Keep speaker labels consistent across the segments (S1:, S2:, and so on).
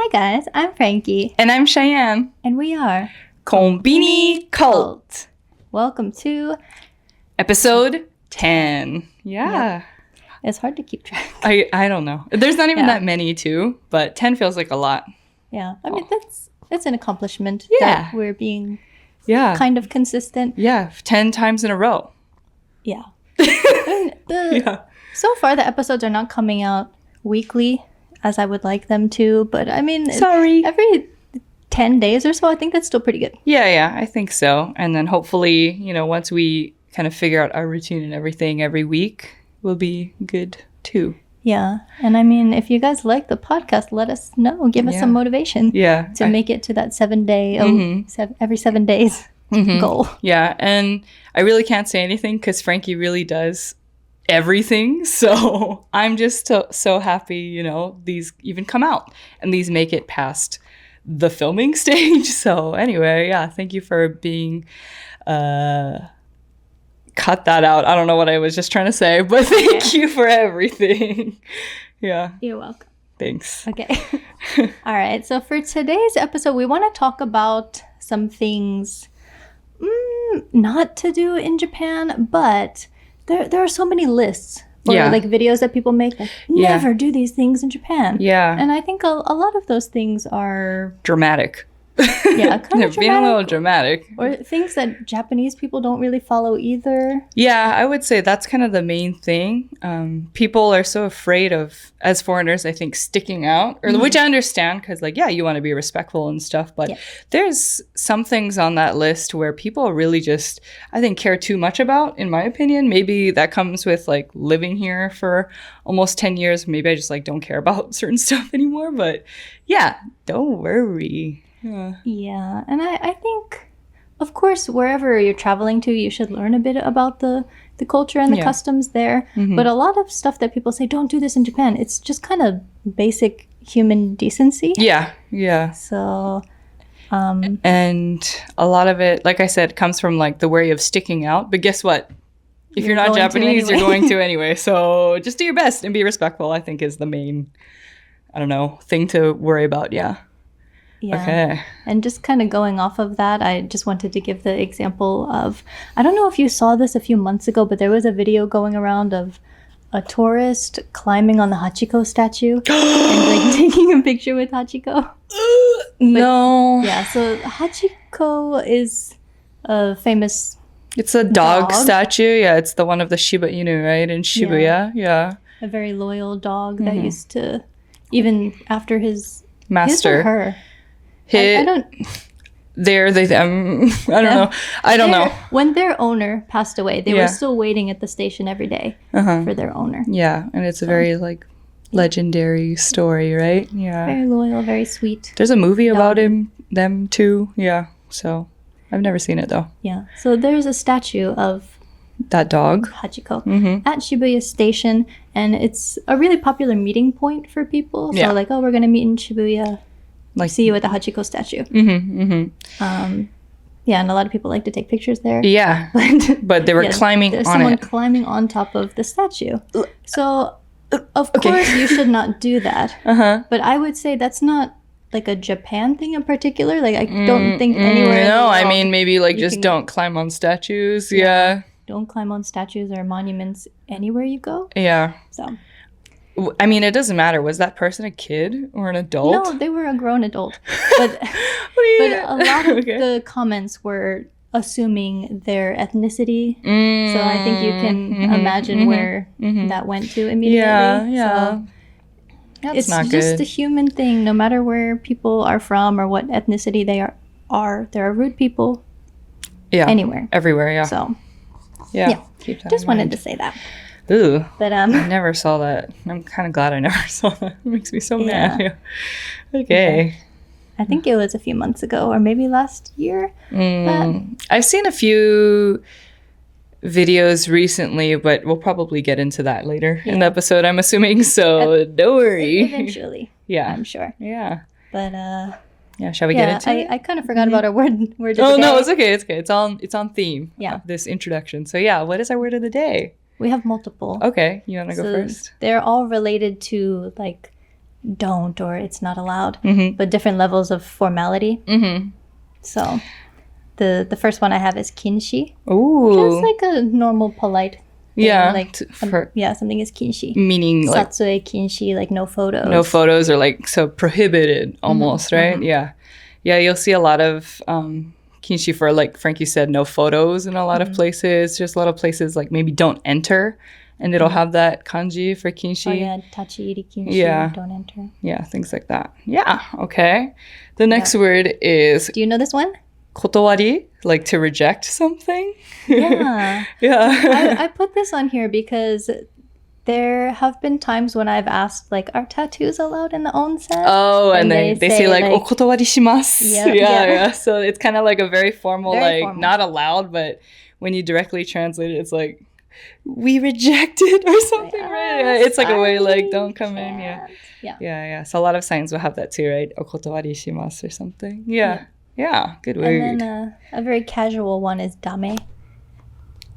S1: Hi guys, I'm Frankie.
S2: And I'm Cheyenne.
S1: And we are
S2: Conbini Cult.
S1: Welcome to
S2: episode 10. Yeah.
S1: Yep. It's hard to keep track.
S2: I don't know. There's not even that many too, but 10 feels like a lot.
S1: Yeah. I mean, that's an accomplishment.
S2: Yeah.
S1: That we're being kind of consistent.
S2: Yeah. 10 times in a row.
S1: Yeah. So far, the episodes are not coming out weekly as I would like them to, but I mean,
S2: sorry.
S1: Every 10 days or so, I think that's still pretty good.
S2: Yeah, I think so. And then hopefully, once we kind of figure out our routine and everything every week, will be good too.
S1: Yeah. And I mean, if you guys like the podcast, let us know. Give us some motivation to make it to that 7 day, every 7 days goal.
S2: Yeah. And I really can't say anything because Frankie really does everything. So I'm just so happy, these even come out and these make it past the filming stage. So anyway, thank you for being cut that out. I don't know what I was just trying to say, but thank you for everything. Yeah.
S1: You're welcome.
S2: Thanks.
S1: Okay. All right. So for today's episode, we want to talk about some things not to do in Japan, but there are so many lists or like videos that people make that never do these things in Japan.
S2: Yeah.
S1: And I think a lot of those things are
S2: dramatic.
S1: Yeah, kind of
S2: being a little dramatic.
S1: Or things that Japanese people don't really follow either.
S2: Yeah, I would say that's kind of the main thing. People are so afraid of, as foreigners, I think, sticking out, which I understand because, you want to be respectful and stuff. But there's some things on that list where people really just, I think, care too much about, in my opinion. Maybe that comes with, living here for almost 10 years. Maybe I just, don't care about certain stuff anymore. But, yeah, don't worry.
S1: Yeah, and I think, of course, wherever you're traveling to, you should learn a bit about the culture and the customs there. But a lot of stuff that people say, don't do this in Japan, it's just kind of basic human decency.
S2: Yeah.
S1: So...
S2: and a lot of it, like I said, comes from, the worry of sticking out. But guess what? If you're not Japanese, you're going to anyway. So just do your best and be respectful, I think, is the main, thing to worry about. Yeah. Okay.
S1: And just kind of going off of that, I just wanted to give the example of, I don't know if you saw this a few months ago, but there was a video going around of a tourist climbing on the Hachiko statue and taking a picture with Hachiko.
S2: No.
S1: Yeah, so Hachiko is a famous
S2: It's a dog statue. Yeah, it's the one of the Shiba Inu, right? In Shibuya. Yeah.
S1: A very loyal dog that used to, even after his
S2: master.
S1: His or her.
S2: I don't know. I don't know.
S1: When their owner passed away, they were still waiting at the station every day for their owner.
S2: Yeah, and it's a very legendary story, right? Yeah.
S1: Very loyal, very sweet.
S2: There's a movie about them too. Yeah. So I've never seen it though.
S1: Yeah. So there's a statue of
S2: that dog,
S1: Hachiko, at Shibuya Station, and it's a really popular meeting point for people. So we're gonna meet in Shibuya. See you at the Hachiko statue. Yeah, and a lot of people like to take pictures there.
S2: Yeah, but they were climbing on it.
S1: There's someone climbing on top of the statue. So, of course, you should not do that. But I would say that's not a Japan thing in particular. I don't think anywhere.
S2: No, I mean maybe just don't climb on statues. Yeah.
S1: Don't climb on statues or monuments anywhere you go.
S2: Yeah.
S1: So.
S2: I mean, it doesn't matter. Was that person a kid or an adult?
S1: No, they were a grown adult. But a lot of the comments were assuming their ethnicity. So I think you can imagine where that went to immediately.
S2: Yeah.
S1: So it's not just a human thing. No matter where people are from or what ethnicity they are, there are rude people anywhere.
S2: Everywhere, yeah.
S1: So,
S2: yeah.
S1: Just wanted to say that.
S2: Ooh,
S1: but
S2: I never saw that. I'm kind of glad I never saw that. It makes me so mad. Yeah. Okay.
S1: I think it was a few months ago or maybe last year.
S2: I've seen a few videos recently, but we'll probably get into that later in the episode, I'm assuming. So don't worry.
S1: Eventually.
S2: Yeah.
S1: I'm sure.
S2: Yeah.
S1: But
S2: shall we get into it?
S1: I kind of forgot about our word of the day.
S2: Oh, no, it's okay. It's okay. It's on theme.
S1: Yeah.
S2: This introduction. So what is our word of the day?
S1: We have multiple.
S2: Okay, you want to go first?
S1: They're all related to don't or it's not allowed, but different levels of formality. So the first one I have is kinshi.
S2: Ooh.
S1: Just like a normal polite thing.
S2: Yeah.
S1: Like something is kinshi.
S2: Meaning like
S1: Satsue kinshi, like no photos.
S2: no photos or like so prohibited almost, right? Yeah. Yeah, you'll see a lot of kinshi for, like Frankie said, no photos in a lot of places. There's a lot of places like maybe don't enter, and it'll have that kanji for kinshi.
S1: Oh yeah, tachi-iri kinshi,
S2: Yeah.
S1: don't enter.
S2: Yeah, things like that. Yeah, okay. The next word is
S1: Do you know this one?
S2: kotowari, like to reject something.
S1: Yeah.
S2: Yeah.
S1: I put this on here because there have been times when I've asked, like, are tattoos allowed in the onsen?
S2: Oh, and they say like, o kotowari shimasu.
S1: Yep,
S2: Yeah. So it's kind of like a very formal,
S1: Very
S2: like
S1: formal.
S2: not allowed, but when you directly translate it, it's like, we reject it or something, right? Yeah, it's like a way like, don't come in. Yeah. Yeah. So a lot of signs will have that too, right? O kotowari shimasu or something. Yeah. Good word.
S1: And then a very casual one is dame.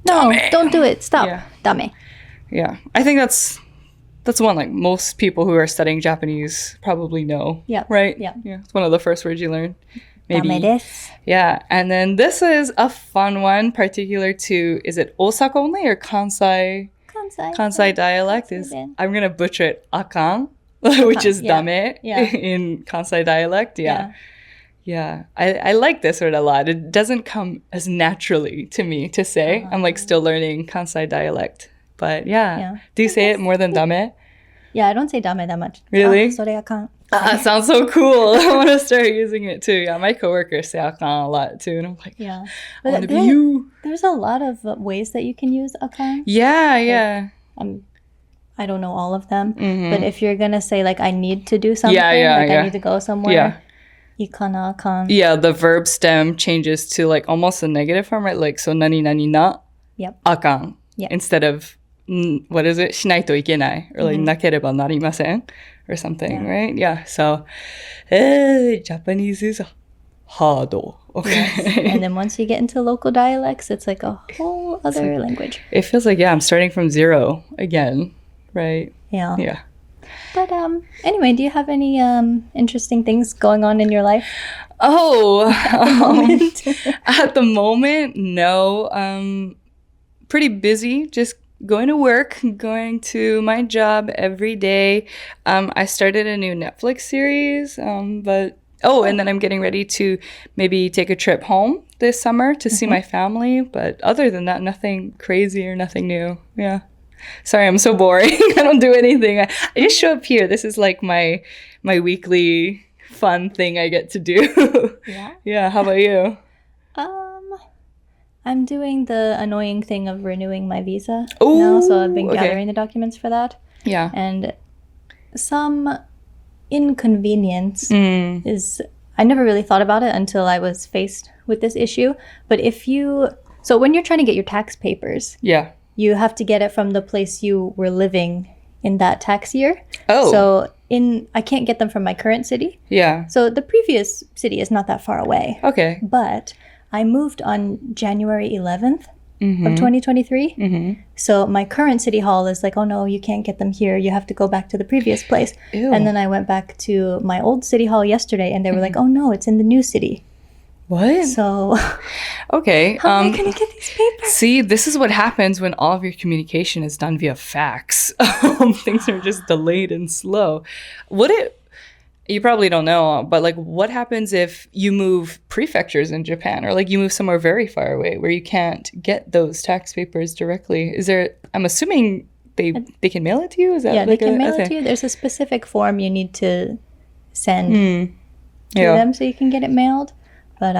S1: No, don't do it. Stop.
S2: Yeah.
S1: Dame.
S2: Yeah. I think that's one like most people who are studying Japanese probably know.
S1: Yep.
S2: Right?
S1: Yep.
S2: Yeah. It's one of the first words you learn. Maybe.
S1: Dame desu.
S2: Yeah. And then this is a fun one, particular to, is it Osaka only or Kansai dialect? I'm going to butcher it, akan, which is dame in Kansai dialect. Yeah. I like this word a lot. It doesn't come as naturally to me to say. I'm like still learning Kansai dialect. But do you say it more than dame?
S1: Yeah, I don't say dame that much.
S2: Really?
S1: それあかん.
S2: That sounds so cool. I want to start using it too. Yeah, my coworkers say akan a lot too. And I'm like, I want to be you.
S1: There's a lot of ways that you can use akan.
S2: Yeah.
S1: I don't know all of them. But if you're going to say, like, I need to do something, I need to go somewhere. Ikana akan.
S2: Yeah, the verb stem changes to like almost a negative form, right? Like, so nani nani na akan. Instead of, what is it? Shinai to ikenai. Or like, nakereba narimasen. Or something, right? Yeah. So, Japanese is hard. Okay.
S1: Yes. And then once you get into local dialects, it's like a whole other language.
S2: It feels like, I'm starting from zero again, right?
S1: Yeah. But anyway, do you have any interesting things going on in your life?
S2: Oh, at the moment, no. Pretty busy. Just going to work, going to my job every day. I started a new Netflix series, and then I'm getting ready to maybe take a trip home this summer to see my family. But other than that, nothing crazy or nothing new. Yeah. Sorry, I'm so boring. I don't do anything. I just show up here. This is like my weekly fun thing I get to do. Yeah. How about you?
S1: I'm doing the annoying thing of renewing my visa now, so I've been gathering the documents for that. Yeah. And some inconvenience is, I never really thought about it until I was faced with this issue. But when you're trying to get your tax papers, you have to get it from the place you were living in that tax year. So I can't get them from my current city. Yeah. So the previous city is not that far away. Okay. But I moved on January 11th of 2023. So my current city hall is like, oh no, you can't get them here. You have to go back to the previous place. Ew. And then I went back to my old city hall yesterday and they were like, oh no, it's in the new city. What? So,
S2: okay.
S1: How am I going to get these papers?
S2: See, this is what happens when all of your communication is done via fax. Things are just delayed and slow. You probably don't know, but like, what happens if you move prefectures in Japan, or like you move somewhere very far away where you can't get those tax papers directly? I'm assuming they can mail it to you? Is that
S1: they can mail it to you. There's a specific form you need to send to them so you can get it mailed. But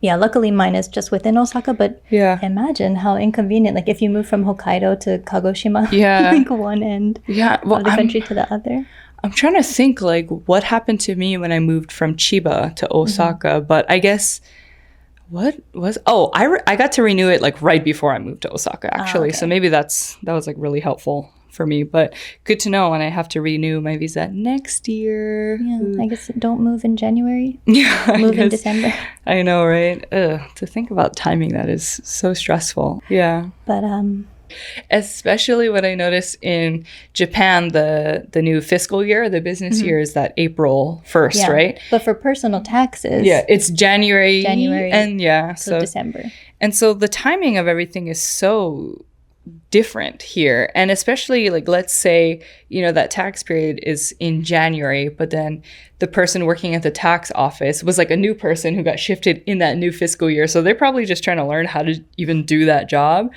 S1: luckily mine is just within Osaka, but imagine how inconvenient, like if you move from Hokkaido to Kagoshima, like one end of the country to the other.
S2: I'm trying to think like what happened to me when I moved from Chiba to Osaka, but I guess I got to renew it like right before I moved to Osaka actually. So maybe that was like really helpful for me, but good to know when I have to renew my visa next year.
S1: Yeah, I guess don't move in January. Move in December.
S2: I know, right? To think about timing that is so stressful. Yeah.
S1: But
S2: Especially what I noticed in Japan, the new fiscal year, the business year is that April 1st, right?
S1: But for personal taxes,
S2: Yeah, it's January and
S1: so December.
S2: And so the timing of everything is so different here. And especially like, let's say, that tax period is in January, but then the person working at the tax office was like a new person who got shifted in that new fiscal year. So they're probably just trying to learn how to even do that job.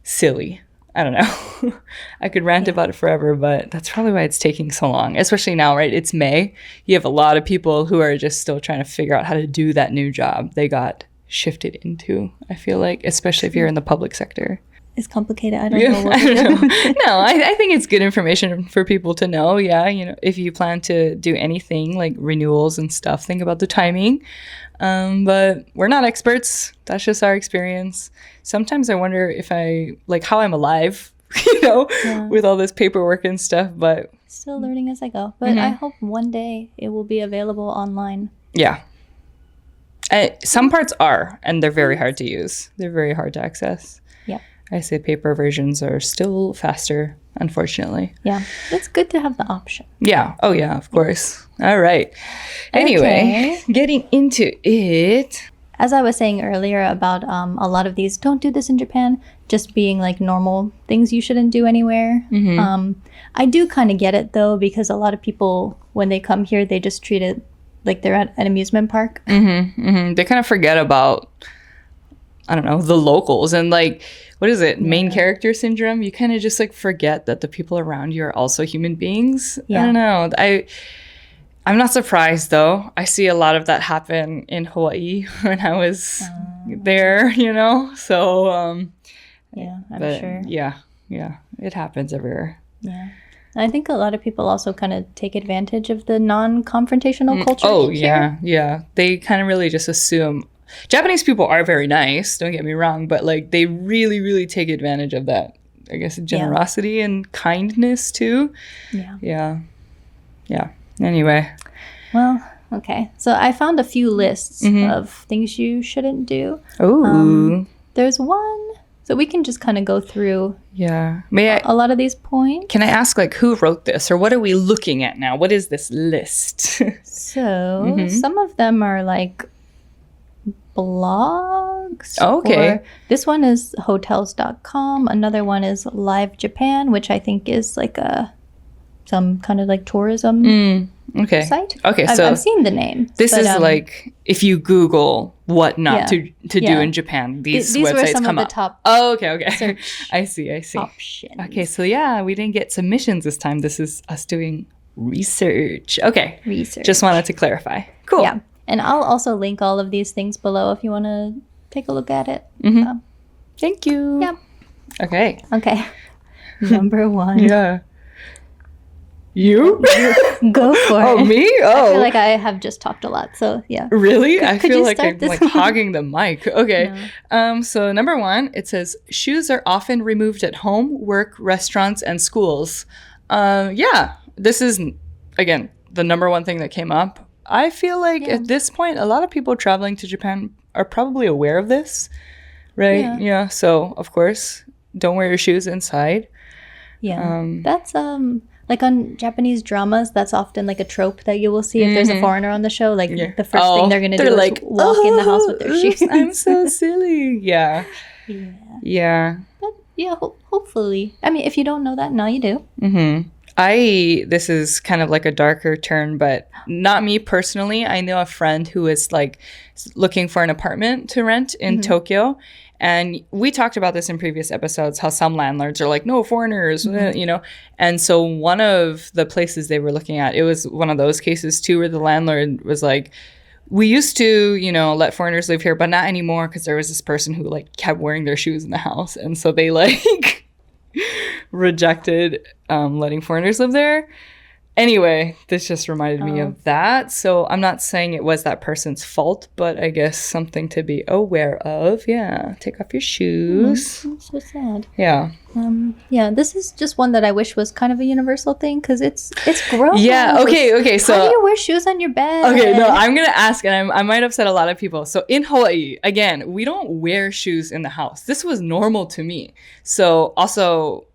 S2: Silly. I don't know. I could rant about it forever, but that's probably why it's taking so long, especially now, right? It's May. You have a lot of people who are just still trying to figure out how to do that new job they got shifted into, I feel like, especially if you're in the public sector.
S1: It's complicated. I don't know what to do.
S2: No, I think it's good information for people to know. Yeah, if you plan to do anything like renewals and stuff, think about the timing. But we're not experts. That's just our experience. Sometimes I wonder if how I'm alive, with all this paperwork and stuff, but
S1: still learning as I go. But I hope one day it will be available online.
S2: Yeah. Some parts are, and they're very hard to use. They're very hard to access.
S1: Yeah.
S2: I say paper versions are still faster, unfortunately.
S1: Yeah. It's good to have the option.
S2: Yeah. Oh, yeah, of course. All right. Anyway, getting into it.
S1: As I was saying earlier about a lot of these, don't do this in Japan, just being like normal things you shouldn't do anywhere. I do kind of get it, though, because a lot of people, when they come here, they just treat it like they're at an amusement park.
S2: They kind of forget about, I don't know, the locals and like, what is it? Main character syndrome? You kind of just like forget that the people around you are also human beings. Yeah. I don't know. I'm not surprised though. I see a lot of that happen in Hawaii when I was there, So
S1: yeah, I'm sure.
S2: Yeah. It happens everywhere.
S1: Yeah. I think a lot of people also kind of take advantage of the non-confrontational culture.
S2: Oh,
S1: here.
S2: yeah. They kind of really just assume. Japanese people are very nice, don't get me wrong, but like they really, really take advantage of that, I guess, generosity and kindness too. Yeah. Anyway.
S1: Well, okay. So I found a few lists of things you shouldn't do.
S2: Oh.
S1: There's one. So we can just kind of go through
S2: a
S1: lot of these points.
S2: Can I ask, like, who wrote this? Or what are we looking at now? What is this list?
S1: So some of them are like blogs.
S2: Oh, okay.
S1: This one is hotels.com. Another one is Live Japan, which I think is like some kind of like tourism site.
S2: Okay,
S1: I've seen the name.
S2: This is like if you Google what not to do in Japan, these websites
S1: were some
S2: come
S1: of
S2: up.
S1: the top
S2: okay.
S1: search
S2: I see.
S1: options.
S2: Okay, so we didn't get submissions this time. This is us doing research. Okay.
S1: Research.
S2: Just wanted to clarify. Cool.
S1: Yeah. And I'll also link all of these things below if you want to take a look at it.
S2: Thank you.
S1: Yeah.
S2: Okay.
S1: Number one.
S2: Yeah. You?
S1: Go for it.
S2: Oh, me? Oh.
S1: I feel like I have just talked a lot, so yeah.
S2: Really? I
S1: Could
S2: feel
S1: you
S2: like I'm
S1: start
S2: like
S1: this one?
S2: hogging the mic. Okay.
S1: No.
S2: So number one, it says shoes are often removed at home, work, restaurants, and schools. This is, again, the number one thing that came up. I feel like at this point, a lot of people traveling to Japan are probably aware of this, right? Yeah. So, of course, don't wear your shoes inside.
S1: Yeah. That's like on Japanese dramas, that's often like a trope that you will see if there's a foreigner on the show. Like the first thing they're gonna do is walk in the house with their shoes.
S2: I'm so silly. Yeah.
S1: But yeah, hopefully. I mean, if you don't know that, now you do.
S2: This is kind of like a darker turn, but not me personally. I know a friend who is like looking for an apartment to rent in Tokyo. And we talked about this in previous episodes, how some landlords are like, no foreigners, And so one of the places they were looking at, it was one of those cases too, where the landlord was like, we used to, let foreigners live here, but not anymore because there was this person who like kept wearing their shoes in the house. And so they like rejected letting foreigners live there. Anyway, this just reminded me of that. So I'm not saying it was that person's fault, but I guess something to be aware of. Yeah, take off your shoes.
S1: That's so sad.
S2: Yeah.
S1: Yeah, this is just one that I wish was kind of a universal thing because it's gross.
S2: Yeah, okay. So
S1: how do you wear shoes on your bed?
S2: Okay, no, I'm going to ask, and I might upset a lot of people. So in Hawaii, again, we don't wear shoes in the house. This was normal to me. So also,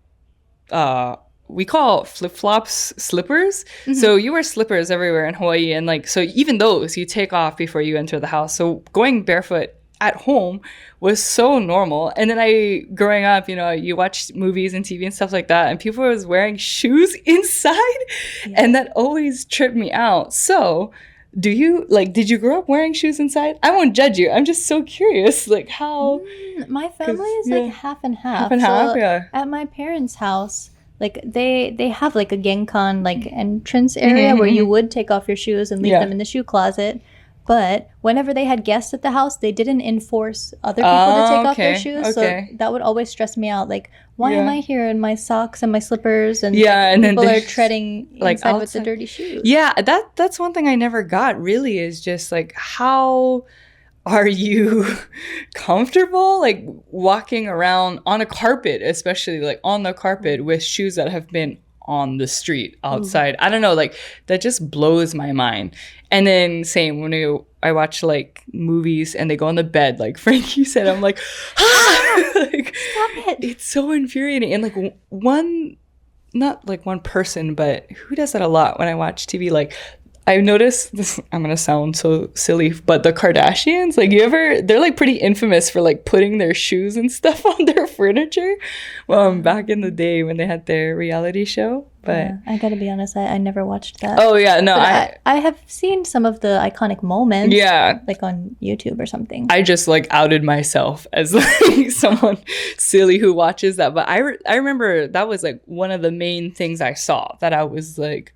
S2: we call flip-flops slippers. So you wear slippers everywhere in Hawaii. And like, so even those you take off before you enter the house. So going barefoot at home was so normal. And then growing up, you watch movies and TV and stuff like that, and people was wearing shoes inside. Yeah. And that always tripped me out. So did you grow up wearing shoes inside? I won't judge you. I'm just so curious, like how.
S1: My family is like half and half.
S2: Half and half, yeah.
S1: At my parents' house, like they have like a genkan like entrance area where you would take off your shoes and leave them in the shoe closet. But whenever they had guests at the house, they didn't enforce other people to take off their shoes. So that would always stress me out. Like, why am I here in my socks and my slippers? And, and people are treading like inside with the dirty shoes. Yeah,
S2: that's one thing I never got really is just like, how are you comfortable like walking around on a carpet, especially like on the carpet with shoes that have been on the street outside? I don't know, like that just blows my mind. And then same when I watch like movies and they go on the bed, like Frankie said, I'm like, like
S1: stop it.
S2: It's so infuriating. And like not like one person, but who does that a lot when I watch TV? Like I've noticed this, I'm going to sound so silly, but the Kardashians, like they're like pretty infamous for like putting their shoes and stuff on their furniture. Back in the day when they had their reality show. But
S1: I got to be honest, I never watched that.
S2: Oh yeah, no,
S1: I have seen some of the iconic moments.
S2: Yeah.
S1: Like on YouTube or something.
S2: I just like outed myself as like someone silly who watches that. But I remember that was like one of the main things I saw that I was like,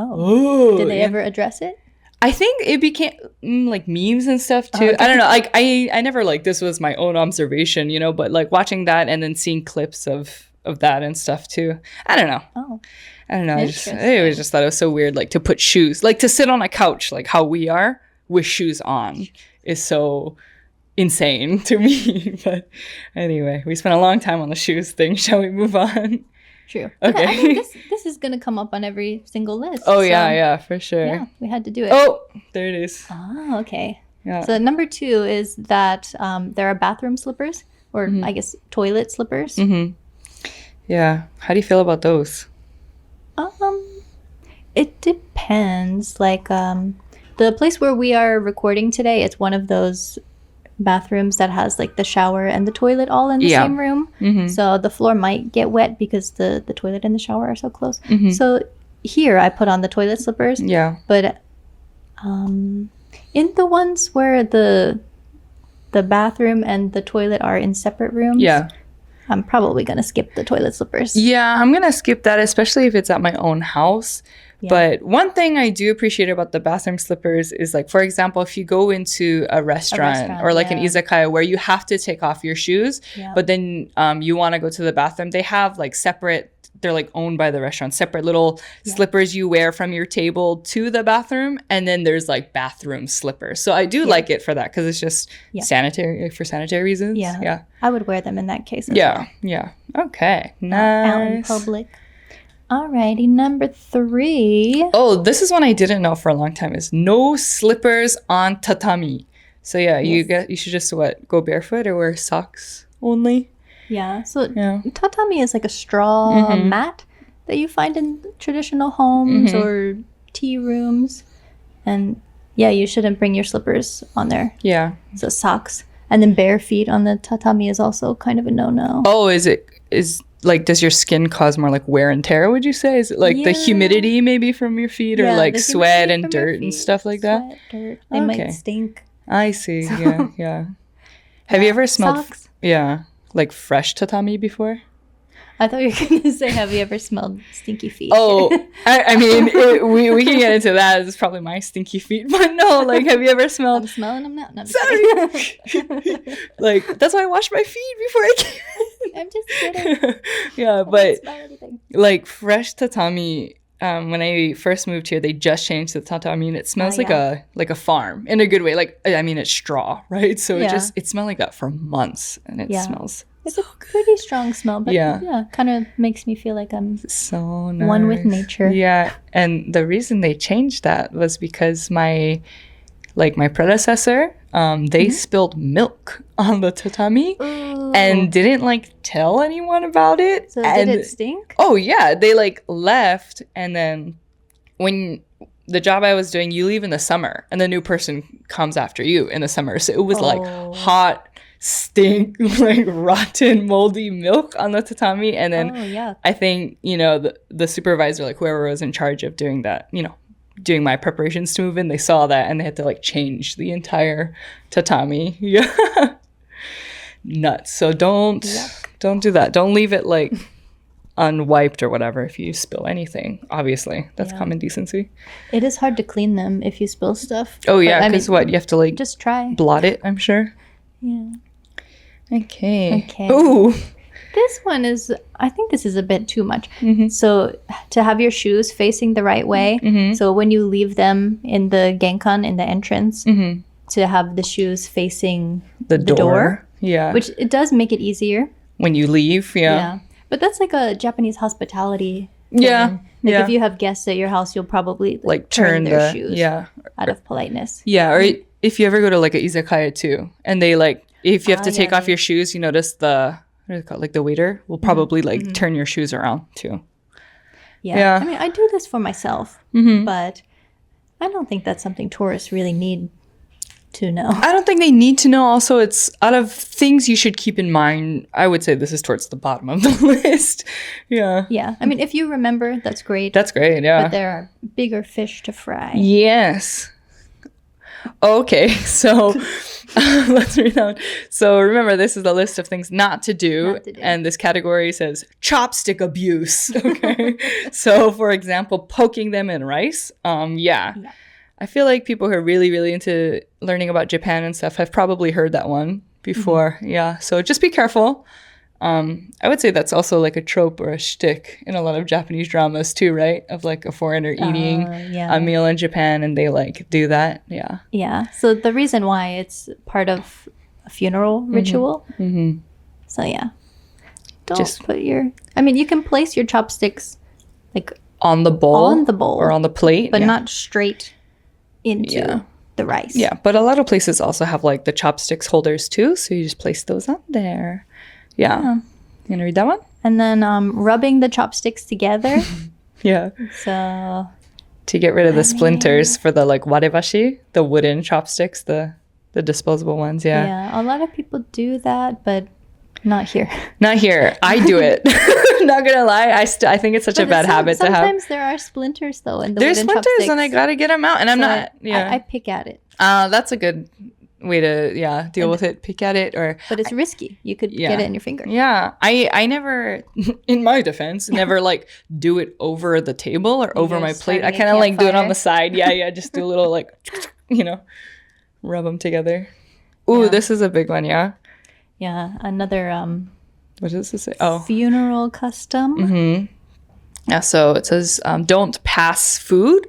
S1: oh, did they ever address it?
S2: I think it became like memes and stuff too. I don't know. Like I never like this was my own observation, but like watching that and then seeing clips of that and stuff too. I don't know. I don't know. I just thought it was so weird, like to put shoes, like to sit on a couch, like how we are with shoes on is so insane to me. But anyway, we spent a long time on the shoes thing. Shall we move on?
S1: True.
S2: Okay.
S1: I mean, this is going to come up on every single list.
S2: Oh, yeah, for sure.
S1: Yeah, we had to do it.
S2: Oh, there it is.
S1: Oh, okay.
S2: Yeah.
S1: So number 2 is that there are bathroom slippers, or I guess toilet slippers.
S2: Mm-hmm. Yeah. How do you feel about those?
S1: It depends. Like the place where we are recording today, it's one of those bathrooms that has like the shower and the toilet all in the same room. So the floor might get wet because the toilet and the shower are so close. So here I put on the toilet slippers.
S2: Yeah.
S1: But in the ones where the bathroom and the toilet are in separate rooms, I'm probably gonna skip the toilet slippers.
S2: Yeah, I'm gonna skip that, especially if it's at my own house. Yeah. But one thing I do appreciate about the bathroom slippers is, like, for example, if you go into a restaurant or like an izakaya where you have to take off your shoes, but then you want to go to the bathroom, they have like separate, they're like owned by the restaurant, separate little slippers you wear from your table to the bathroom. And then there's like bathroom slippers. So I do like it for that because it's just sanitary, for sanitary reasons. Yeah.
S1: I would wear them in that case as well.
S2: Yeah. Okay. Nice.
S1: Out in public. Alrighty, number 3.
S2: Oh, this is one I didn't know for a long time, is no slippers on tatami. So you should just go barefoot or wear socks only.
S1: Yeah. So tatami is like a straw mat that you find in traditional homes or tea rooms. And you shouldn't bring your slippers on there. Yeah. So socks. And then bare feet on the tatami is also kind of a no-no.
S2: Oh, like, does your skin cause more like wear and tear, would you say? Is it like the humidity maybe from your feet, or like sweat and dirt and stuff like that?
S1: Sweat, dirt. They might stink.
S2: I see. Yeah. Have you ever smelled
S1: socks?
S2: Like fresh tatami before?
S1: I thought you were going to say, have you ever smelled stinky feet?
S2: Oh, I mean, we can get into that. It's probably my stinky feet. But no, like, have you ever smelled...
S1: I'm smelling them now. No,
S2: sorry. Like, that's why I wash my feet before I came.
S1: I'm just kidding.
S2: Yeah, but like fresh tatami, when I first moved here, they just changed the tatami, and it smells like a farm in a good way. Like, I mean, it's straw, right? So it smelled like that for months, and it smells.
S1: It's a pretty strong smell, but kind of makes me feel like I'm
S2: so nice.
S1: One with nature.
S2: Yeah, and the reason they changed that was because my predecessor, they spilled milk on the tatami and didn't like tell anyone about it.
S1: So did it stink?
S2: Oh yeah, they like left, and then when the job I was doing, you leave in the summer, and the new person comes after you in the summer. So it was like hot, stink, like rotten, moldy milk on the tatami. And then I think, the supervisor, like whoever was in charge of doing that, doing my preparations to move in, they saw that and they had to like change the entire tatami. Yeah. Nuts. So don't do that. Don't leave it like unwiped or whatever if you spill anything. Obviously, that's common decency.
S1: It is hard to clean them if you spill stuff.
S2: Oh yeah, because you have to like
S1: just try
S2: blot it, I'm sure.
S1: Yeah.
S2: Okay. Ooh.
S1: This one I think this is a bit too much. So to have your shoes facing the right way. So when you leave them in the genkan, in the entrance, to have the shoes facing the door.
S2: Yeah.
S1: Which it does make it easier.
S2: When you leave, yeah.
S1: But that's like a Japanese hospitality thing.
S2: Yeah.
S1: Like if you have guests at your house, you'll probably like turn their shoes out of politeness.
S2: Yeah, or if you ever go to like an izakaya too, and they like, if you have to take off your shoes, you notice what is it called? Like the waiter will probably like turn your shoes around too.
S1: Yeah. I mean, I do this for myself, but I don't think that's something tourists really need to know.
S2: I don't think they need to know. Also, it's out of things you should keep in mind. I would say this is towards the bottom of the list. Yeah.
S1: Yeah. I mean, if you remember, that's great.
S2: That's great, yeah.
S1: But there are bigger fish to fry.
S2: Yes. Okay, so let's read on. So remember, this is the list of things not to do. And this category says chopstick abuse. Okay. So for example, poking them in rice. I feel like people who are really, really into learning about Japan and stuff have probably heard that one before. Yeah. So just be careful. I would say that's also like a trope or a shtick in a lot of Japanese dramas too, right? Of like a foreigner eating a meal in Japan and they like do that. Yeah.
S1: Yeah. So the reason why it's part of a funeral ritual. So yeah. Don't put you can place your chopsticks like
S2: on the bowl or on the plate,
S1: but not straight into the rice.
S2: Yeah, but a lot of places also have like the chopsticks holders too, so you just place those on there. Yeah. You gonna read that one?
S1: And then rubbing the chopsticks together.
S2: Yeah.
S1: So
S2: to get rid of the splinters for the like warebashi, the wooden chopsticks, the disposable ones. Yeah.
S1: Yeah, a lot of people do that, but not here.
S2: Not here. I do it. Not gonna lie, I think it's such a bad habit to have.
S1: Sometimes there are splinters though in the
S2: There's
S1: wooden
S2: splinters
S1: chopsticks.
S2: and I gotta get them out. And I'm not. Yeah.
S1: I pick at it.
S2: That's a good way to deal with it. Pick at it,
S1: but it's risky. You could get it in your finger.
S2: Yeah, I never, in my defense, never like do it over the table or over my plate. I kind of like do it on the side. Yeah, just do a little like, rub them together. Ooh, this is a big one. Yeah.
S1: Yeah, another
S2: what does this say?
S1: Funeral custom.
S2: Yeah, so it says don't pass food.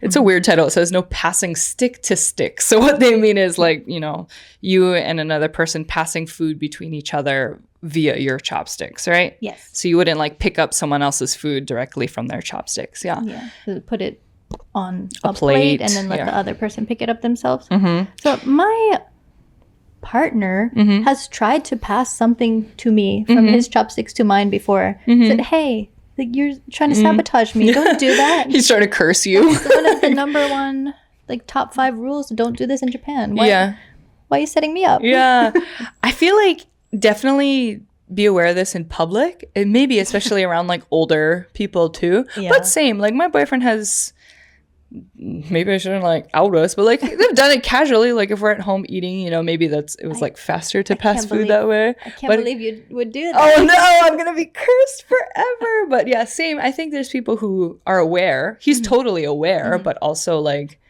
S2: It's a weird title. It says no passing stick to stick. So what they mean is like, you and another person passing food between each other via your chopsticks, right?
S1: Yes.
S2: So you wouldn't like pick up someone else's food directly from their chopsticks. Yeah.
S1: Yeah. So put it on a plate and then let the other person pick it up themselves. So my partner has tried to pass something to me from his chopsticks to mine before. Said, hey, like you're trying to sabotage me. Don't do that.
S2: He's trying to curse you.
S1: That's one of the number one, like top 5 rules. Don't do this in Japan. Why are you setting me up?
S2: Yeah. I feel like definitely be aware of this in public. And maybe especially around like older people too. Yeah. But same, like my boyfriend has, maybe I shouldn't like out us, but like they've done it casually. Like if we're at home eating, maybe it was like faster to pass food that way.
S1: I can't believe you would do that.
S2: Oh no, I'm gonna be cursed forever. But yeah, same. I think there's people who are aware. He's totally aware, but also like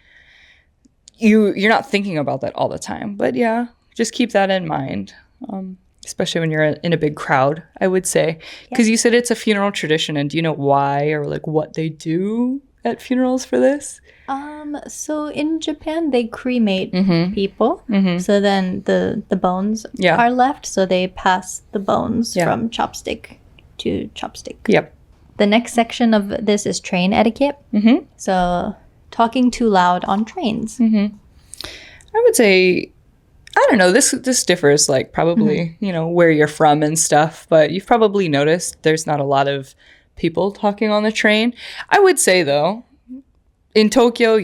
S2: you're not thinking about that all the time. But yeah, just keep that in mind. especially when you're in a big crowd, I would say. Because you said it's a funeral tradition, and do you know why or like what they do at funerals for this?
S1: So in Japan, they cremate people. So then the bones are left. So they pass the bones from chopstick to chopstick.
S2: Yep.
S1: The next section of this is train etiquette. So talking too loud on trains.
S2: I would say, I don't know, this differs like probably, you know, where you're from and stuff. But you've probably noticed there's not a lot of people talking on the train. I would say, though, in Tokyo,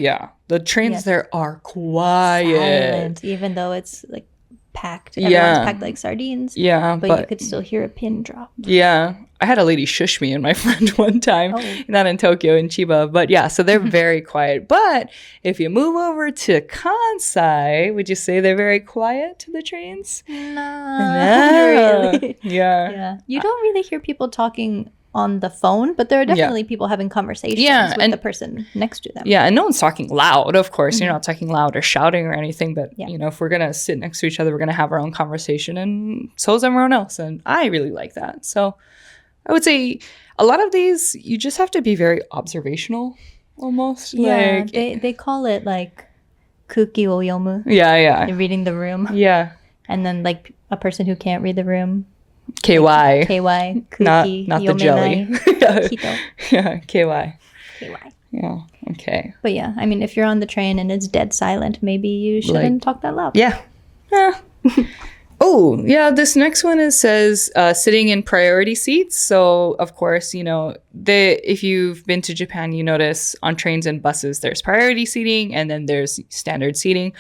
S2: the trains there are quiet.
S1: Silent, even though it's like packed. Everyone's packed like sardines.
S2: Yeah.
S1: But you could still hear a pin drop.
S2: Yeah. I had a lady shush me and my friend one time. Not in Tokyo, in Chiba. But yeah, so they're very quiet. But if you move over to Kansai, would you say they're very quiet to the trains?
S1: No. Really.
S2: Yeah.
S1: You don't really hear people talking on the phone, but there are definitely people having conversations with the person next to them.
S2: Yeah, and no one's talking loud, of course. You're not talking loud or shouting or anything, but, you know, if we're going to sit next to each other, we're going to have our own conversation, and so is everyone else, and I really like that. So I would say a lot of these, you just have to be very observational, almost.
S1: Yeah,
S2: like,
S1: they call it, like, kuki o yomu.
S2: Yeah.
S1: You're reading the room.
S2: Yeah.
S1: And then, like, a person who can't read the room.
S2: KY.
S1: KY. Kuki.
S2: Not the jelly.
S1: Kito.
S2: Yeah, KY.
S1: KY.
S2: Yeah, okay.
S1: But yeah, I mean, if you're on the train and it's dead silent, maybe you shouldn't talk that loud.
S2: Yeah. Oh, yeah, this next one says sitting in priority seats. So, of course, you know, if you've been to Japan, you notice on trains and buses, there's priority seating and then there's standard seating.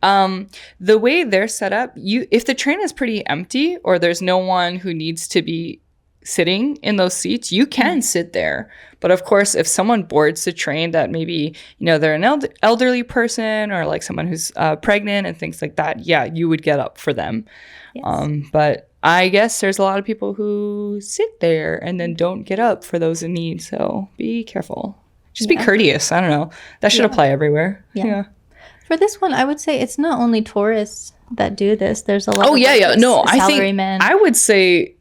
S2: The way they're set up, if the train is pretty empty or there's no one who needs to be sitting in those seats, you can sit there. But of course, if someone boards the train that maybe, you know, they're an elderly person or like someone who's pregnant and things like that, you would get up for them. Yes. But I guess there's a lot of people who sit there and then don't get up for those in need. So be careful. Just be courteous. I don't know. That should apply everywhere. Yeah.
S1: For this one, I would say it's not only tourists that do this. There's a lot of
S2: No,
S1: salarymen.
S2: I would say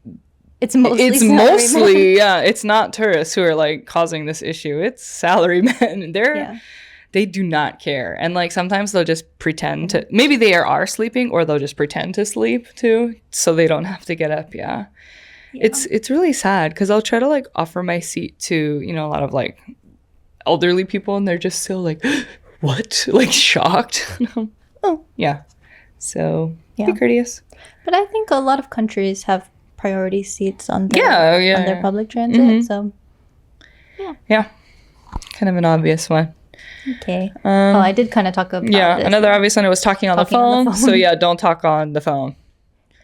S2: it's mostly it's not tourists who are like causing this issue. It's salarymen. They do not care. And like sometimes they'll just pretend to, maybe they are sleeping or they'll just pretend to sleep too so they don't have to get up. Yeah. It's really sad because I'll try to like offer my seat to, you know, a lot of like elderly people and they're just so like what? Like shocked? Oh, yeah. So be courteous.
S1: But I think a lot of countries have priority seats on their public transit. So,
S2: yeah. Kind of an obvious one.
S1: Okay. I did kind of talk about this.
S2: Another obvious one was talking on the phone. So, don't talk on the phone.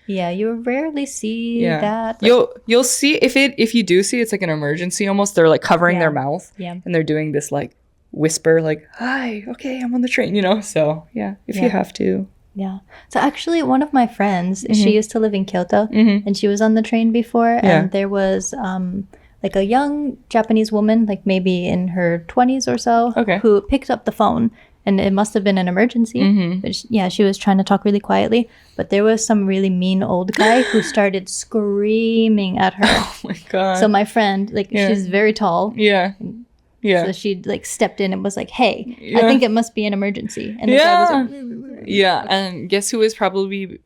S1: Yeah, you rarely see that.
S2: Like, you'll see, if you do see, it's like an emergency almost. They're like covering their mouth. Yeah. And they're doing this like whisper like, hi, okay, I'm on the train, you know? So, if you have to.
S1: Yeah. So actually, one of my friends, she used to live in Kyoto, and she was on the train before, and there was like a young Japanese woman, like maybe in her 20s or so, who picked up the phone, and it must have been an emergency. But she was trying to talk really quietly, but there was some really mean old guy who started screaming at her.
S2: Oh my God.
S1: So my friend, like she's very tall.
S2: Yeah. Yeah.
S1: So she like stepped in and was like, "Hey, I think it must be an emergency." And the guy was like,
S2: and guess who was probably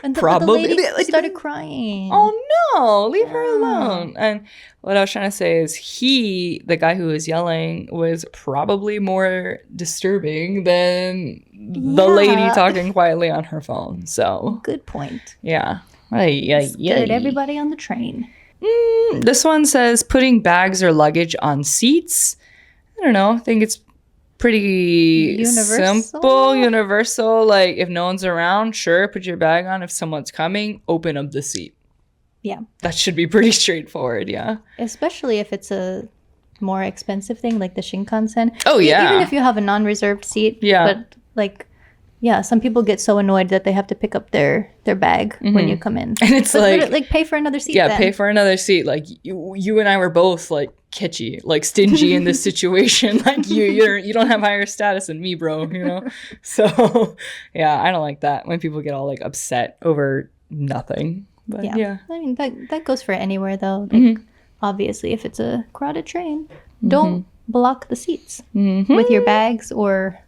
S1: and the lady started crying.
S2: Oh no, leave her alone. And what I was trying to say is the guy who was yelling was probably more disturbing than the lady talking quietly on her phone. So
S1: good point.
S2: Yeah.
S1: Scared everybody on the train.
S2: This one says putting bags or luggage on seats. I don't know. I think it's pretty simple, universal. Like if no one's around, sure, put your bag on. If someone's coming, open up the seat.
S1: Yeah.
S2: That should be pretty straightforward, yeah.
S1: Especially if it's a more expensive thing like the Shinkansen.
S2: Oh, yeah.
S1: Even if you have a non-reserved seat.
S2: Yeah.
S1: But like, some people get so annoyed that they have to pick up their bag when you come in.
S2: And it's
S1: like pay for another seat.
S2: Yeah, pay for another seat. Like you and I were both like kitschy, like stingy in this situation. Like you don't have higher status than me, bro, you know? So I don't like that when people get all like upset over nothing. But yeah.
S1: I mean, that goes for anywhere, though. Like, obviously, if it's a crowded train, don't block the seats with your bags or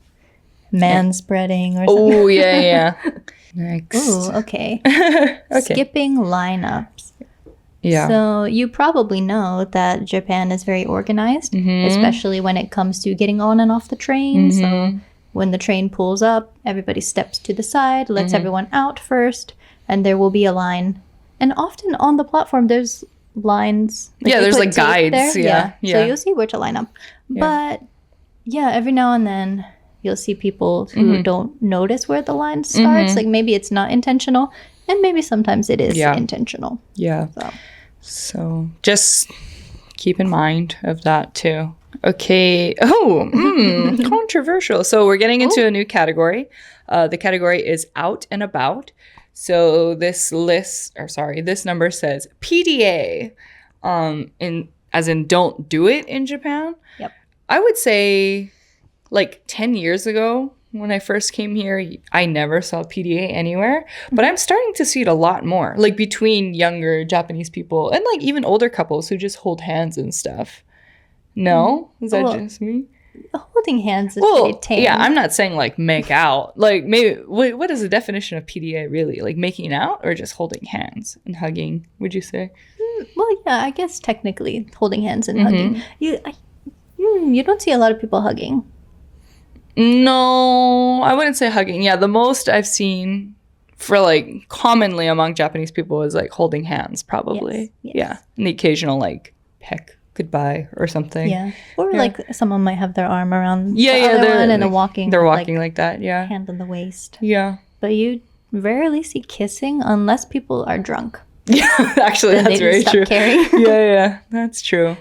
S1: manspreading or something.
S2: Oh, yeah. Next.
S1: Ooh, okay. Skipping lineups.
S2: Yeah.
S1: So you probably know that Japan is very organized, especially when it comes to getting on and off the train. So when the train pulls up, everybody steps to the side, lets everyone out first, and there will be a line. And often on the platform, there's lines.
S2: There's like guides. Yeah.
S1: So you'll see where to line up. But every now and then you'll see people who don't notice where the line starts. Like maybe it's not intentional, and maybe sometimes it is intentional.
S2: Yeah. So just keep in mind of that too. Okay. Oh, controversial. So we're getting into a new category. The category is out and about. So this number says PDA, as in don't do it in Japan.
S1: Yep.
S2: I would say like 10 years ago when I first came here, I never saw PDA anywhere, but I'm starting to see it a lot more, like between younger Japanese people and like even older couples who just hold hands and stuff. No? Is that just me?
S1: Holding hands is pretty tame.
S2: Yeah, I'm not saying like make out. Like maybe what is the definition of PDA really? Like making out or just holding hands and hugging, would you say?
S1: Well, yeah, I guess technically holding hands and hugging. You don't see a lot of people hugging.
S2: No, I wouldn't say hugging. Yeah, the most I've seen for like commonly among Japanese people is like holding hands probably.
S1: Yes.
S2: Yeah, and the occasional like peck goodbye or something.
S1: Yeah. Or like someone might have their arm around the other one and they're walking
S2: like that, yeah.
S1: Hand on the waist.
S2: Yeah.
S1: But you rarely see kissing unless people are drunk.
S2: Yeah, actually
S1: then
S2: that's very true.
S1: Caring.
S2: Yeah, that's true.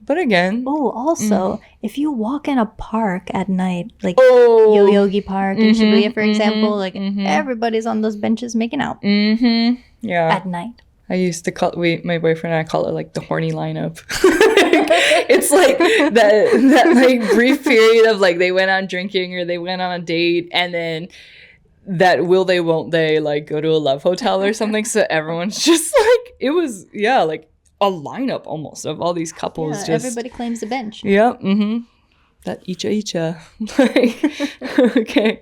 S2: But again.
S1: Oh, also, if you walk in a park at night, like Yoyogi Park in Shibuya, for example, like everybody's on those benches making out.
S2: Yeah.
S1: At night.
S2: I used to call my boyfriend and I call it like the horny lineup. It's like that like brief period of like they went on drinking or they went on a date and then that will they won't they like go to a love hotel or something. So everyone's just like it was like a lineup almost of all these couples.
S1: Yeah, just everybody claims a bench.
S2: Yep. That icha. Okay.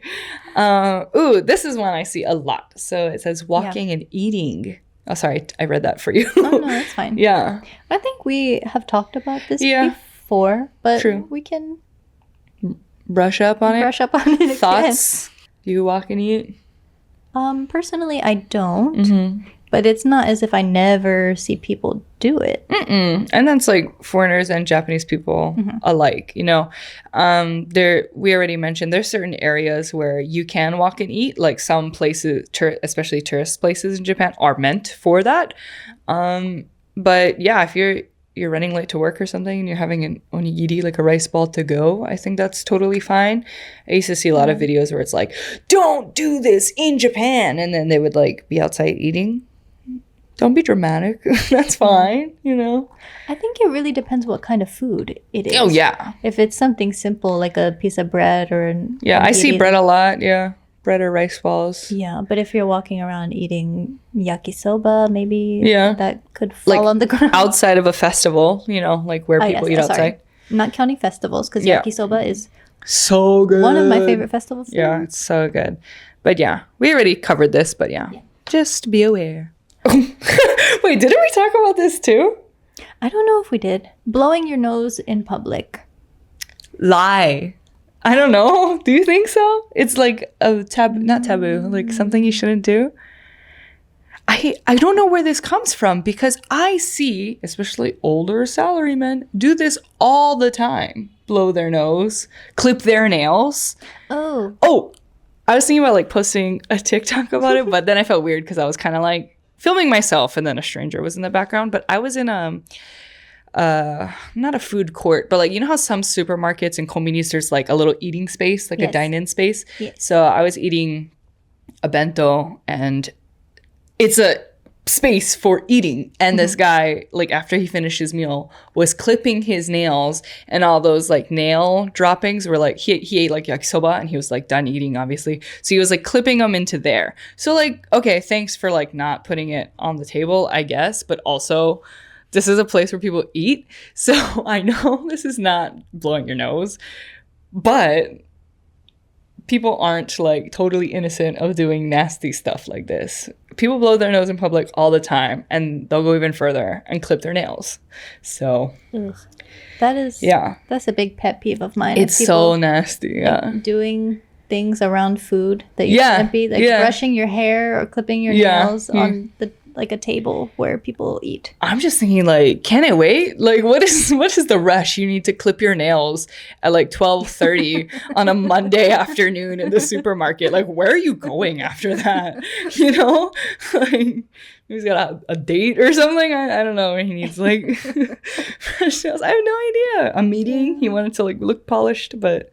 S2: This is one I see a lot. So it says walking and eating. Oh, sorry. I read that for you.
S1: Oh, no, that's fine.
S2: Yeah.
S1: I think we have talked about this before, but we can
S2: brush up on it. Thoughts? Do you walk and eat?
S1: Personally, I don't. But it's not as if I never see people do it.
S2: And that's like foreigners and Japanese people alike, you know. We already mentioned there's certain areas where you can walk and eat. Like some places, especially tourist places in Japan, are meant for that. But yeah, if you're running late to work or something and you're having an onigiri, like a rice ball to go, I think that's totally fine. I used to see a lot of videos where it's like, don't do this in Japan. And then they would like be outside eating. Don't be dramatic. That's fine, you know.
S1: I think it really depends what kind of food it is.
S2: Oh, yeah.
S1: If it's something simple like a piece of bread or an
S2: I see bread a lot, yeah. Bread or rice balls.
S1: Yeah, but if you're walking around eating yakisoba, maybe that could fall on the ground.
S2: Outside of a festival, you know, like where people eat outside. Sorry.
S1: Not counting festivals, because yakisoba is
S2: so good.
S1: One of my favorite festivals.
S2: Yeah, it's so good. But yeah, we already covered this, but just be aware. Wait, didn't we talk about this too?
S1: I don't know if we did. Blowing your nose in public.
S2: Lie. I don't know. Do you think so? It's like a not taboo, like something you shouldn't do. I don't know where this comes from because I see, especially older salarymen, do this all the time. Blow their nose, clip their nails. Oh, I was thinking about like posting a TikTok about it, but then I felt weird because I was kind of like filming myself and then a stranger was in the background. But I was in not a food court, but like, you know how some supermarkets and conbinis, there's like a little eating space, like a dine-in space. Yes. So I was eating a bento and it's a space for eating. And this guy, like after he finished his meal, was clipping his nails, and all those like nail droppings were like, he ate like yakisoba and he was like done eating, obviously. So he was like clipping them into there. So like, okay, thanks for like not putting it on the table, I guess. But also, this is a place where people eat. So I know this is not blowing your nose, but people aren't like totally innocent of doing nasty stuff like this. People blow their nose in public all the time, and they'll go even further and clip their nails. So
S1: that's a big pet peeve of mine.
S2: It's so nasty.
S1: Like, doing things around food that you shouldn't be, like brushing your hair or clipping your nails on the like a table where people eat.
S2: I'm just thinking, like, can it wait? Like, what is the rush? You need to clip your nails at like 12:30 on a Monday afternoon in the supermarket. Like, where are you going after that? You know, like he's got a date or something. I don't know. He needs like fresh nails. I have no idea. A meeting. He wanted to like look polished, but.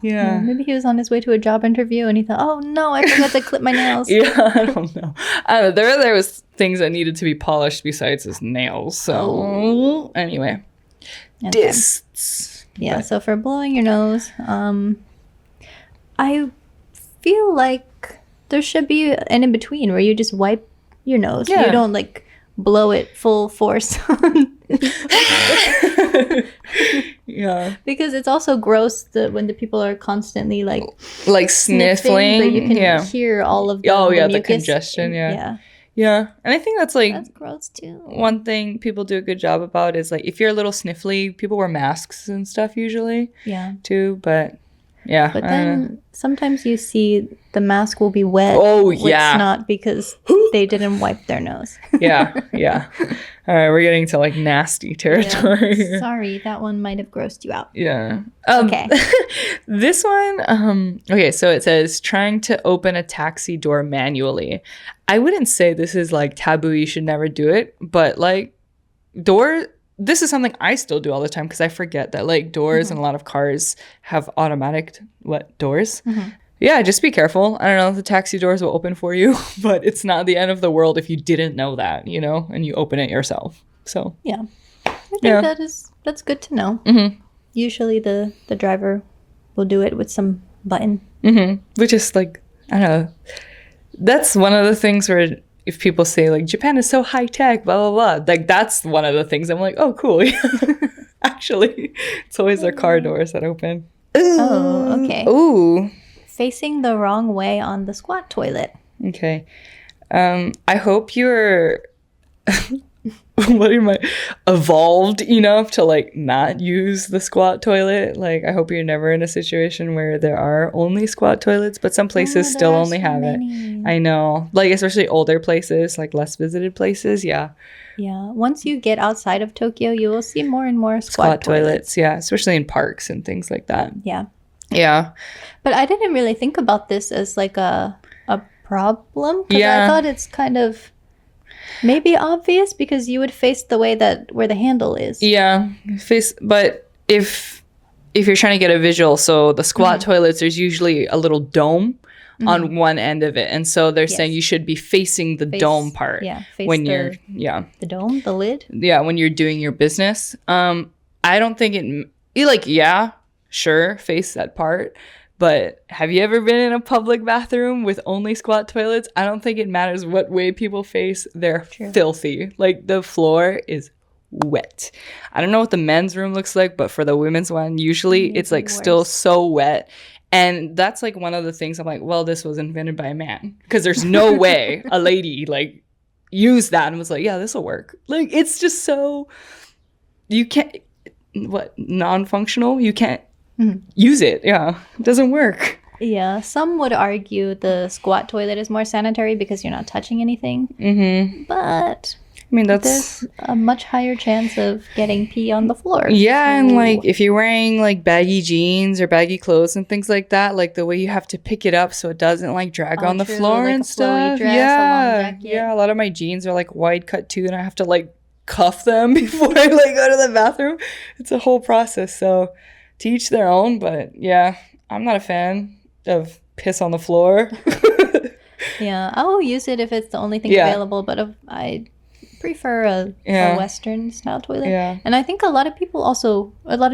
S2: Yeah.
S1: Maybe he was on his way to a job interview and he thought, oh no, I forgot to clip my nails.
S2: Yeah, I don't know. There was things that needed to be polished besides his nails. So anyway.
S1: Okay. Yeah, so for blowing your nose, I feel like there should be an in-between where you just wipe your nose. Yeah. You don't like blow it full force.
S2: Yeah,
S1: because it's also gross when the people are constantly like
S2: sniffling,
S1: but you can hear all of
S2: the congestion. Yeah, and I think that's
S1: gross too.
S2: One thing people do a good job about is like if you're a little sniffly, people wear masks and stuff usually.
S1: Yeah,
S2: too, but. Yeah.
S1: But then sometimes you see the mask will be wet.
S2: Oh, yeah.
S1: It's not because they didn't wipe their nose.
S2: Yeah. All right, we're getting to like nasty territory.
S1: Yeah. Sorry, that one might have grossed you out.
S2: Yeah.
S1: Okay.
S2: This one, okay, so it says trying to open a taxi door manually. I wouldn't say this is like taboo, you should never do it, but like this is something I still do all the time because I forget that like doors and a lot of cars have automatic doors. Mm-hmm. Yeah, just be careful. I don't know if the taxi doors will open for you, but it's not the end of the world if you didn't know that, you know, and you open it yourself. So
S1: yeah, I think that's good to know. Mm-hmm. Usually the driver will do it with some button. Mm-hmm.
S2: Which is like, I don't know. That's one of the things where if people say like Japan is so high tech, blah blah blah, like that's one of the things I'm like, oh cool. Actually, it's always their car doors that open.
S1: Oh, okay.
S2: Ooh.
S1: Facing the wrong way on the squat toilet.
S2: Okay. I hope you're evolved enough to like not use the squat toilet. Like I hope you're never in a situation where there are only squat toilets, but some places still only have it. I know. Like especially older places, like less visited places. Yeah.
S1: Yeah. Once you get outside of Tokyo, you will see more and more squat toilets.
S2: Yeah, especially in parks and things like that.
S1: Yeah.
S2: Yeah.
S1: But I didn't really think about this as like a problem. Because I thought it's kind of maybe obvious because you would face the way where the handle is.
S2: Yeah. But if you're trying to get a visual, so the squat toilets, there's usually a little dome on one end of it. And so they're saying you should be facing the dome part.
S1: Yeah.
S2: The
S1: dome, the lid.
S2: Yeah. When you're doing your business. I don't think sure, face that part. But have you ever been in a public bathroom with only squat toilets? I don't think it matters what way people face. They're filthy. Like the floor is wet. I don't know what the men's room looks like, but for the women's one, usually it's like still so wet. And that's like one of the things I'm like, well, this was invented by a man. Because there's no way a lady like used that and was like, yeah, this will work. Like it's just so, you can't, non-functional? You can't use it. Yeah, it doesn't work.
S1: Yeah, some would argue the squat toilet is more sanitary because you're not touching anything. Mm-hmm. But
S2: I mean,
S1: there's a much higher chance of getting pee on the floor.
S2: Yeah, and like if you're wearing like baggy jeans or baggy clothes and things like that, like the way you have to pick it up so it doesn't like drag on the floor like and stuff.
S1: Dress,
S2: yeah, a lot of my jeans are like wide cut too, and I have to like cuff them before I like go to the bathroom. It's a whole process. So to each their own, but yeah, I'm not a fan of piss on the floor.
S1: Yeah, I will use it if it's the only thing available, but if I prefer a Western style toilet.
S2: Yeah.
S1: And I think a lot of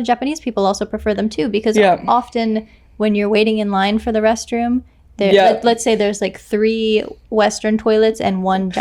S1: Japanese people also prefer them too, because often when you're waiting in line for the restroom, let's say there's like 3 Western toilets and 1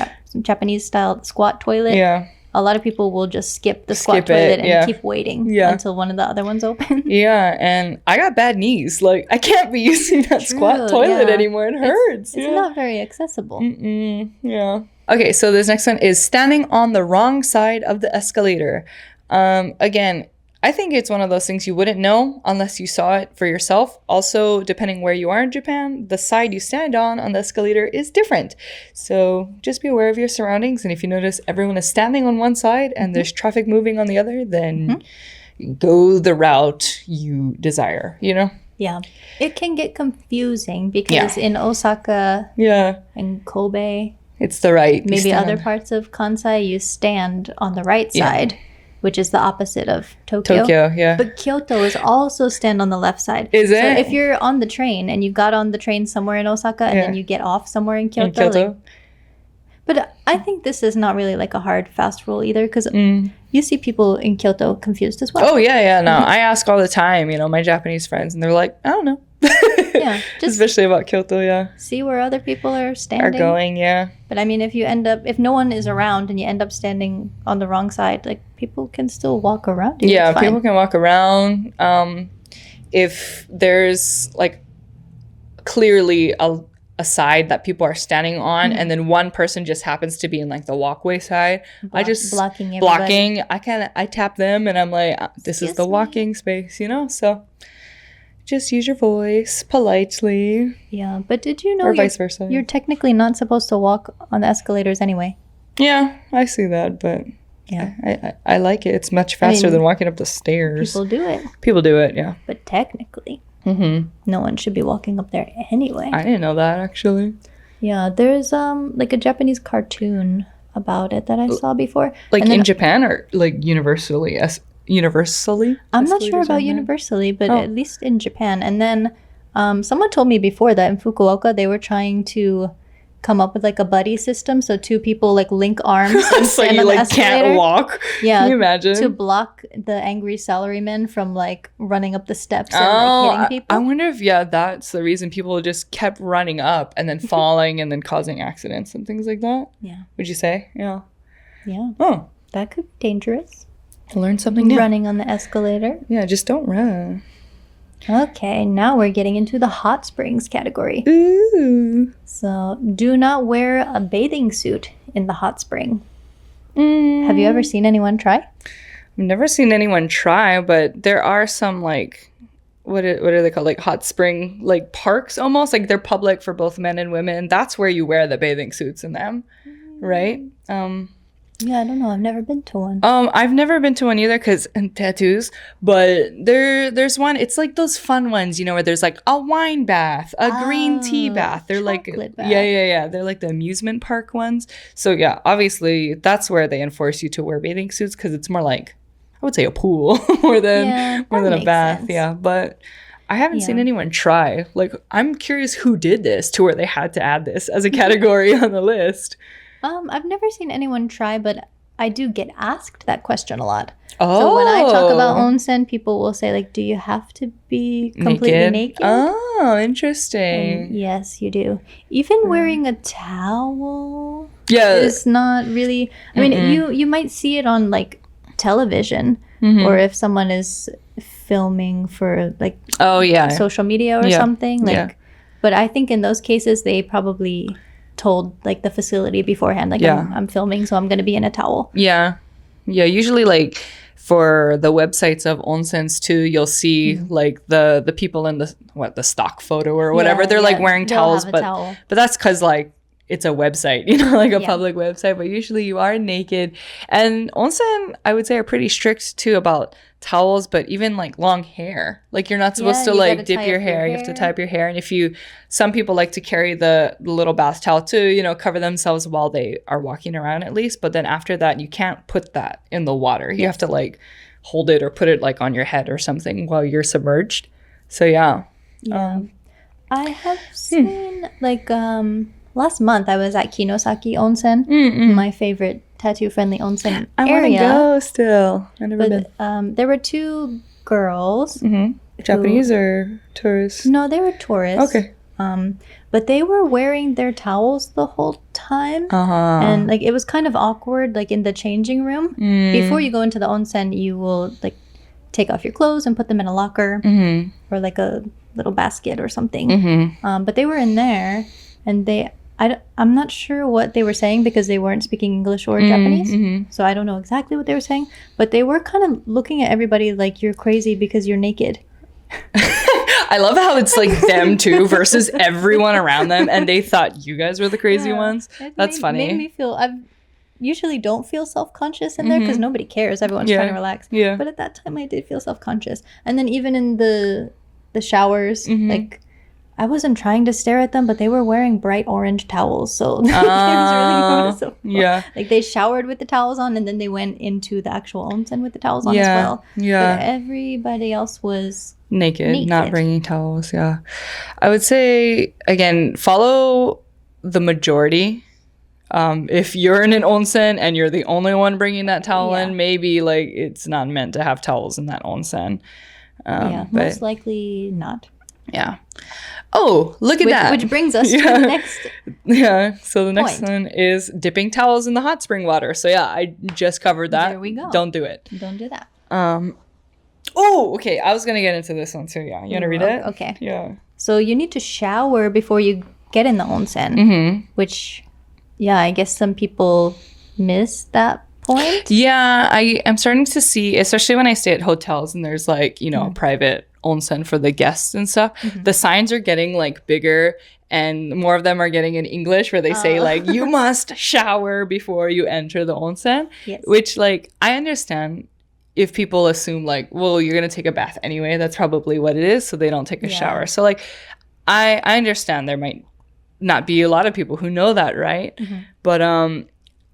S1: Japanese style squat toilet.
S2: Yeah.
S1: A lot of people will just skip the squat toilet and keep waiting until one of the other ones open.
S2: Yeah, and I got bad knees. Like, I can't be using that squat toilet anymore. It hurts.
S1: It's not very accessible.
S2: Yeah. Okay, so this next one is standing on the wrong side of the escalator. Again, I think it's one of those things you wouldn't know unless you saw it for yourself. Also, depending where you are in Japan, the side you stand on the escalator is different. So just be aware of your surroundings. And if you notice everyone is standing on one side and there's traffic moving on the other, then go the route you desire, you know?
S1: Yeah. It can get confusing because in Osaka and Kobe,
S2: it's the right.
S1: Maybe other parts of Kansai, you stand on the right side. Which is the opposite of Tokyo. But Kyoto is also stand on the left side.
S2: Is it?
S1: So if you're on the train and you got on the train somewhere in Osaka and then you get off somewhere in Kyoto. But I think this is not really like a hard, fast rule either, because you see people in Kyoto confused as well.
S2: Oh, yeah. No, I ask all the time, my Japanese friends, and they're like, I don't know.
S1: Yeah. Just
S2: especially about Kyoto,
S1: see where other people are standing.
S2: Are going,
S1: But I mean, if no one is around and you end up standing on the wrong side, like, people can still walk around you.
S2: Yeah, people can walk around. If there's, like, clearly a side that people are standing on and then one person just happens to be in, like, the walkway side, I just
S1: blocking everybody.
S2: I tap them and I'm like, this is the walking space, so just use your voice politely.
S1: Yeah, but did you know
S2: or vice versa,
S1: you're technically not supposed to walk on the escalators anyway?
S2: Yeah, I see that, but I like it. It's much faster than walking up the stairs.
S1: People do it,
S2: yeah.
S1: But technically, no one should be walking up there anyway.
S2: I didn't know that, actually.
S1: Yeah, there's like a Japanese cartoon about it that I saw before.
S2: Like in Japan or like universally?
S1: I'm not sure about universally, but at least in Japan. And then someone told me before that in Fukuoka they were trying to come up with like a buddy system, so 2 people like link arms and
S2: so
S1: stand
S2: you
S1: on the
S2: like
S1: escalator.
S2: Can't walk.
S1: Yeah,
S2: can you imagine?
S1: To block the angry salarymen from like running up the steps and like hitting people.
S2: I wonder if that's the reason people just kept running up and then falling and then causing accidents and things like that.
S1: Yeah.
S2: Would you say? Yeah.
S1: Oh, that could be dangerous.
S2: Learn something new.
S1: Running on the escalator.
S2: Yeah, just don't run.
S1: Okay, now we're getting into the hot springs category.
S2: Ooh.
S1: So, do not wear a bathing suit in the hot spring. Have you ever seen anyone try?
S2: I've never seen anyone try, but there are some like, what are they called? Like hot spring, like parks almost. Like they're public for both men and women. That's where you wear the bathing suits in them, right?
S1: Yeah, I don't know. I've never been to one.
S2: I've never been to one either because tattoos. But there's one. It's like those fun ones, where there's like a wine bath, a green tea bath. They're like
S1: bath.
S2: Yeah. They're like the amusement park ones. So yeah, obviously that's where they enforce you to wear bathing suits because it's more like, I would say, a pool more than a bath.
S1: Sense.
S2: Yeah, but I haven't seen anyone try. Like, I'm curious who did this to where they had to add this as a category on the list.
S1: I've never seen anyone try, but I do get asked that question a lot. Oh. So when I talk about onsen, people will say, like, do you have to be completely naked?
S2: Oh, interesting.
S1: And yes, you do. Even wearing a towel is not really... I mean, you might see it on, like, television or if someone is filming for, like, social media or something. Like, but I think in those cases, they probably... told like the facility beforehand, like I'm filming, so I'm going to be in a towel. Yeah,
S2: usually like for the websites of onsens too, you'll see like the people in the stock photo or whatever, they're like wearing towels, but that's because like it's a website, like a public website, but usually you are naked. And onsen, I would say, are pretty strict too about towels, but even like long hair, like you're not supposed to like dip your hair. You have to tie up your hair. And some people like to carry the little bath towel too, cover themselves while they are walking around at least, but then after that you can't put that in the water. You have to like hold it or put it like on your head or something while you're submerged. So I have seen
S1: like last month I was at Kinosaki Onsen, my favorite tattoo-friendly onsen
S2: I want to
S1: area.
S2: go still. I've never been.
S1: But there were two girls.
S2: Japanese or tourists?
S1: No, they were tourists.
S2: Okay.
S1: But they were wearing their towels the whole time. And like it was kind of awkward, like in the changing room. Before you go into the onsen, you will like take off your clothes and put them in a locker or like a little basket or something. But they were in there, and I'm not sure what they were saying because they weren't speaking English or Japanese. So I don't know exactly what they were saying. But they were kind of looking at everybody like you're crazy because you're naked.
S2: I love how it's like them too versus everyone around them, and they thought you guys were the crazy ones. That's funny.
S1: Made me feel. I usually don't feel self-conscious in there because nobody cares. Everyone's trying to relax.
S2: Yeah.
S1: But at that time, I did feel self-conscious. And then even in the showers, like I wasn't trying to stare at them, but they were wearing bright orange towels, so it was really noticeable.
S2: Yeah.
S1: Like they showered with the towels on, and then they went into the actual onsen with the towels on as well.
S2: Yeah.
S1: But everybody else was
S2: naked, not bringing towels. Yeah. I would say, again, follow the majority. If you're in an onsen and you're the only one bringing that towel in, maybe like it's not meant to have towels in that onsen.
S1: Most likely not.
S2: Yeah. Oh, look at that.
S1: Which brings us to the next
S2: so the next one is dipping towels in the hot spring water. So yeah, I just covered that.
S1: There we go.
S2: Don't do it.
S1: Don't do that.
S2: Oh, okay. I was going to get into this one too. Yeah. You want to read it?
S1: Okay.
S2: Yeah.
S1: So you need to shower before you get in the onsen, which, I guess some people miss that point.
S2: Yeah. I am starting to see, especially when I stay at hotels and there's like, a private onsen for the guests and stuff, the signs are getting like bigger, and more of them are getting in English where they say like, you must shower before you enter the onsen, which like I understand if people assume like, well, you're going to take a bath anyway, that's probably what it is, so they don't take a shower. So like I understand there might not be a lot of people who know that, right? But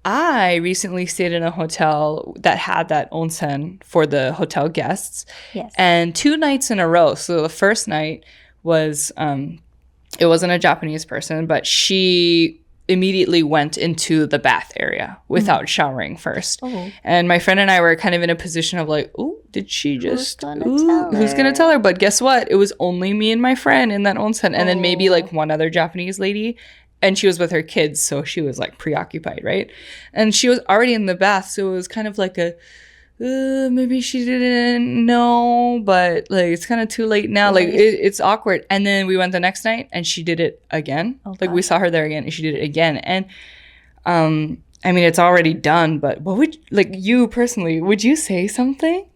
S2: I recently stayed in a hotel that had that onsen for the hotel guests.
S1: Yes.
S2: And 2 nights in a row. So the first night was, it wasn't a Japanese person, but she immediately went into the bath area without showering first. And my friend and I were kind of in a position of like, oh, did she just, who's going to tell her? But guess what? It was only me and my friend in that onsen. And then maybe like one other Japanese lady. And she was with her kids, so she was like preoccupied, right? And she was already in the bath, so it was kind of like a, maybe she didn't know, but like it's kind of too late now. Like it's awkward. And then we went the next night, and she did it again. Like we saw her there again, and she did it again. And I mean, it's already done. But what would you personally? Would you say something?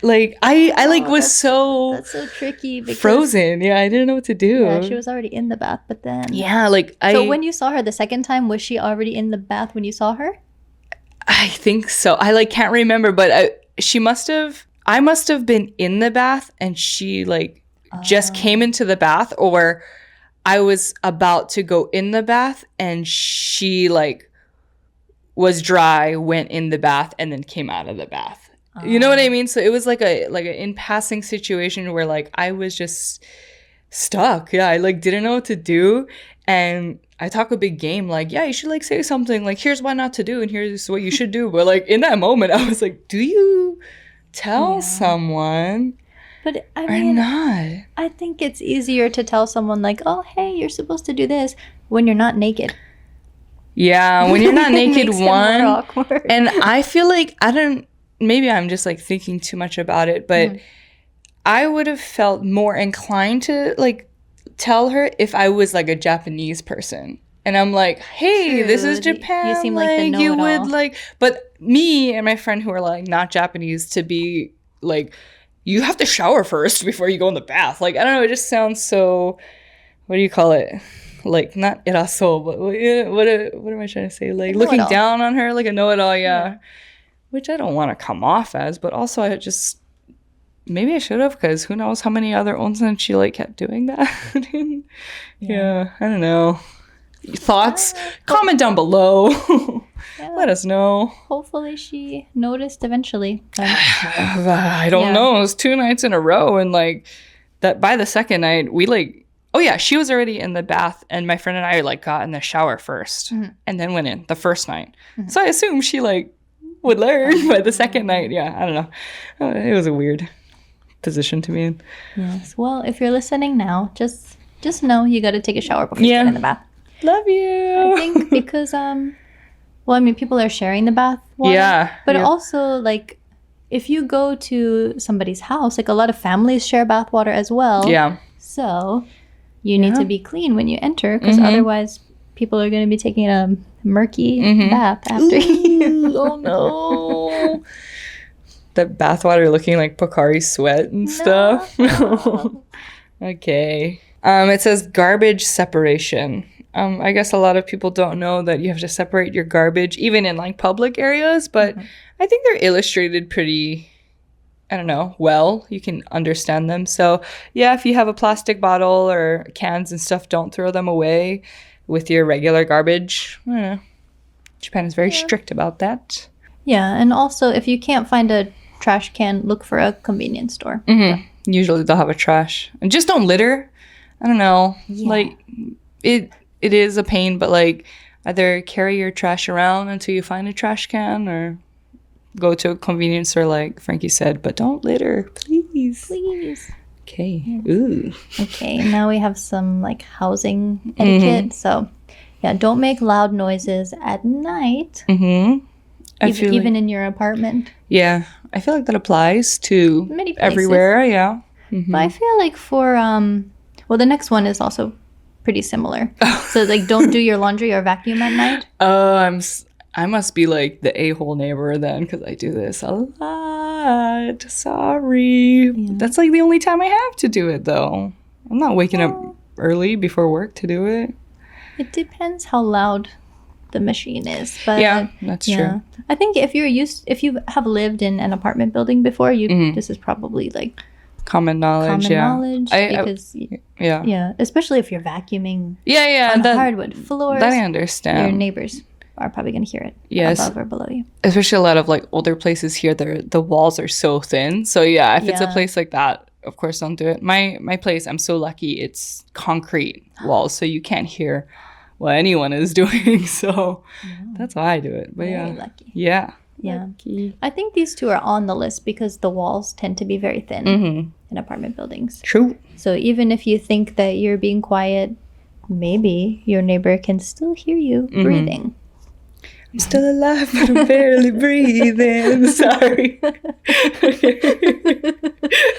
S2: Like I like was so
S1: that's so tricky because
S2: frozen. Yeah, I didn't know what to do.
S1: Yeah, she was already in the bath, but then
S2: So
S1: when you saw her the second time, was she already in the bath when you saw her?
S2: I think so. I like can't remember, but I must have been in the bath, and she like just came into the bath, or I was about to go in the bath and she like was dry, went in the bath, and then came out of the bath. You know what I mean? So it was like an in passing situation where like I was just stuck. Yeah, I like didn't know what to do, and I talk a big game like, yeah, you should like say something like, here's what not to do and here's what you should do. But like in that moment, I was like, do you tell someone?
S1: But I mean,
S2: or not?
S1: I think it's easier to tell someone like, oh, hey, you're supposed to do this when you're not naked.
S2: Yeah, when you're not naked,
S1: Makes it more awkward.
S2: And I feel like maybe I'm just like thinking too much about it, but I would have felt more inclined to like tell her if I was like a Japanese person. And I'm like, hey, this is Japan.
S1: You seem like the know-it-all.
S2: You would like, but me and my friend who are like not Japanese to be like, you have to shower first before you go in the bath. Like, I don't know, it just sounds so, what do you call it? Like, not eraso, but what am I trying to say? Like looking down on her, like a know-it-all, yeah. Which I don't want to come off as, but also maybe I should have, because who knows how many other onsen she like kept doing that. Yeah, I don't know. Thoughts? Comment down below. Let us know.
S1: Hopefully she noticed eventually.
S2: I don't know. It was 2 nights in a row, and like that by the second night, we like Oh, yeah. She was already in the bath, and my friend and I, like, got in the shower first and then went in the first night. So I assume she, like, would learn by the second night. Yeah, I don't know. It was a weird position to be in.
S1: Yes. Well, if you're listening now, just know you got to take a shower before you get in the bath.
S2: Love you.
S1: I think because, well, I mean, people are sharing the bath water.
S2: Yeah.
S1: But also, like, if you go to somebody's house, like, a lot of families share bath water as well.
S2: Yeah.
S1: So you need to be clean when you enter, because otherwise people are going to be taking a murky bath after you.
S2: Oh, no. That bathwater looking like Pocari sweat and stuff. Okay. It says garbage separation. I guess a lot of people don't know that you have to separate your garbage, even in, like, public areas, but I think they're illustrated pretty, I don't know, well. You can understand them. So, yeah, if you have a plastic bottle or cans and stuff, don't throw them away with your regular garbage. I don't know. Japan is very strict about that.
S1: Yeah, and also, if you can't find a trash can, look for a convenience store.
S2: Usually they'll have a trash. And just don't litter. I don't know.
S1: Yeah.
S2: Like, it is a pain, but, like, either carry your trash around until you find a trash can or go to a convenience store, like Frankie said, but don't litter, please.
S1: Please.
S2: Okay. Ooh.
S1: Okay, now we have some, like, housing etiquette. So, yeah, don't make loud noises at night. Even in your apartment.
S2: Yeah, I feel like that applies to
S1: Many places.
S2: everywhere. Yeah.
S1: But I feel like for well, the next one is also pretty similar. So, like, don't do your laundry or vacuum at night.
S2: I must be, like, the a-hole neighbor then, because I do this a lot. Sorry. That's, like, the only time I have to do it, though. I'm not waking up early before work to do it.
S1: It depends how loud the machine is, but
S2: yeah, that's true.
S1: I think if you have lived in an apartment building before, this is probably, like,
S2: common knowledge.
S1: Because especially if you're vacuuming on hardwood floors,
S2: that I understand.
S1: Your neighbors are probably going to hear it above or below you.
S2: Especially a lot of, like, older places here, the walls are so thin. So yeah, if it's a place like that, of course don't do it. My place, I'm so lucky, it's concrete walls, so you can't hear what anyone is doing. So that's why I do it. But
S1: very lucky.
S2: Yeah.
S1: Lucky. I think these two are on the list because the walls tend to be very thin in apartment buildings.
S2: True.
S1: So even if you think that you're being quiet, maybe your neighbor can still hear you breathing.
S2: I'm still alive, but I'm barely breathing. Sorry.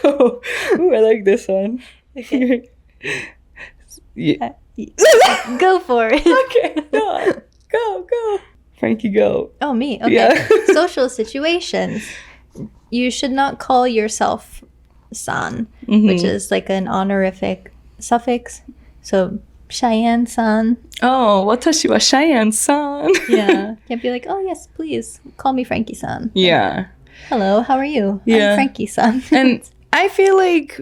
S2: I like this one.
S1: Okay.
S2: Yeah.
S1: Go for it.
S2: Okay. Go. Frankie, go.
S1: Oh, me. Okay.
S2: Yeah.
S1: Social situations. You should not call yourself san, which is like an honorific suffix. So, Cheyenne-san.
S2: Oh, watashi wa Cheyenne-san.
S1: Yeah. Can't be like, oh, yes, please call me Frankie-san.
S2: Yeah.
S1: Hello, how are you?
S2: Yeah.
S1: I'm Frankie-san.
S2: And I feel like,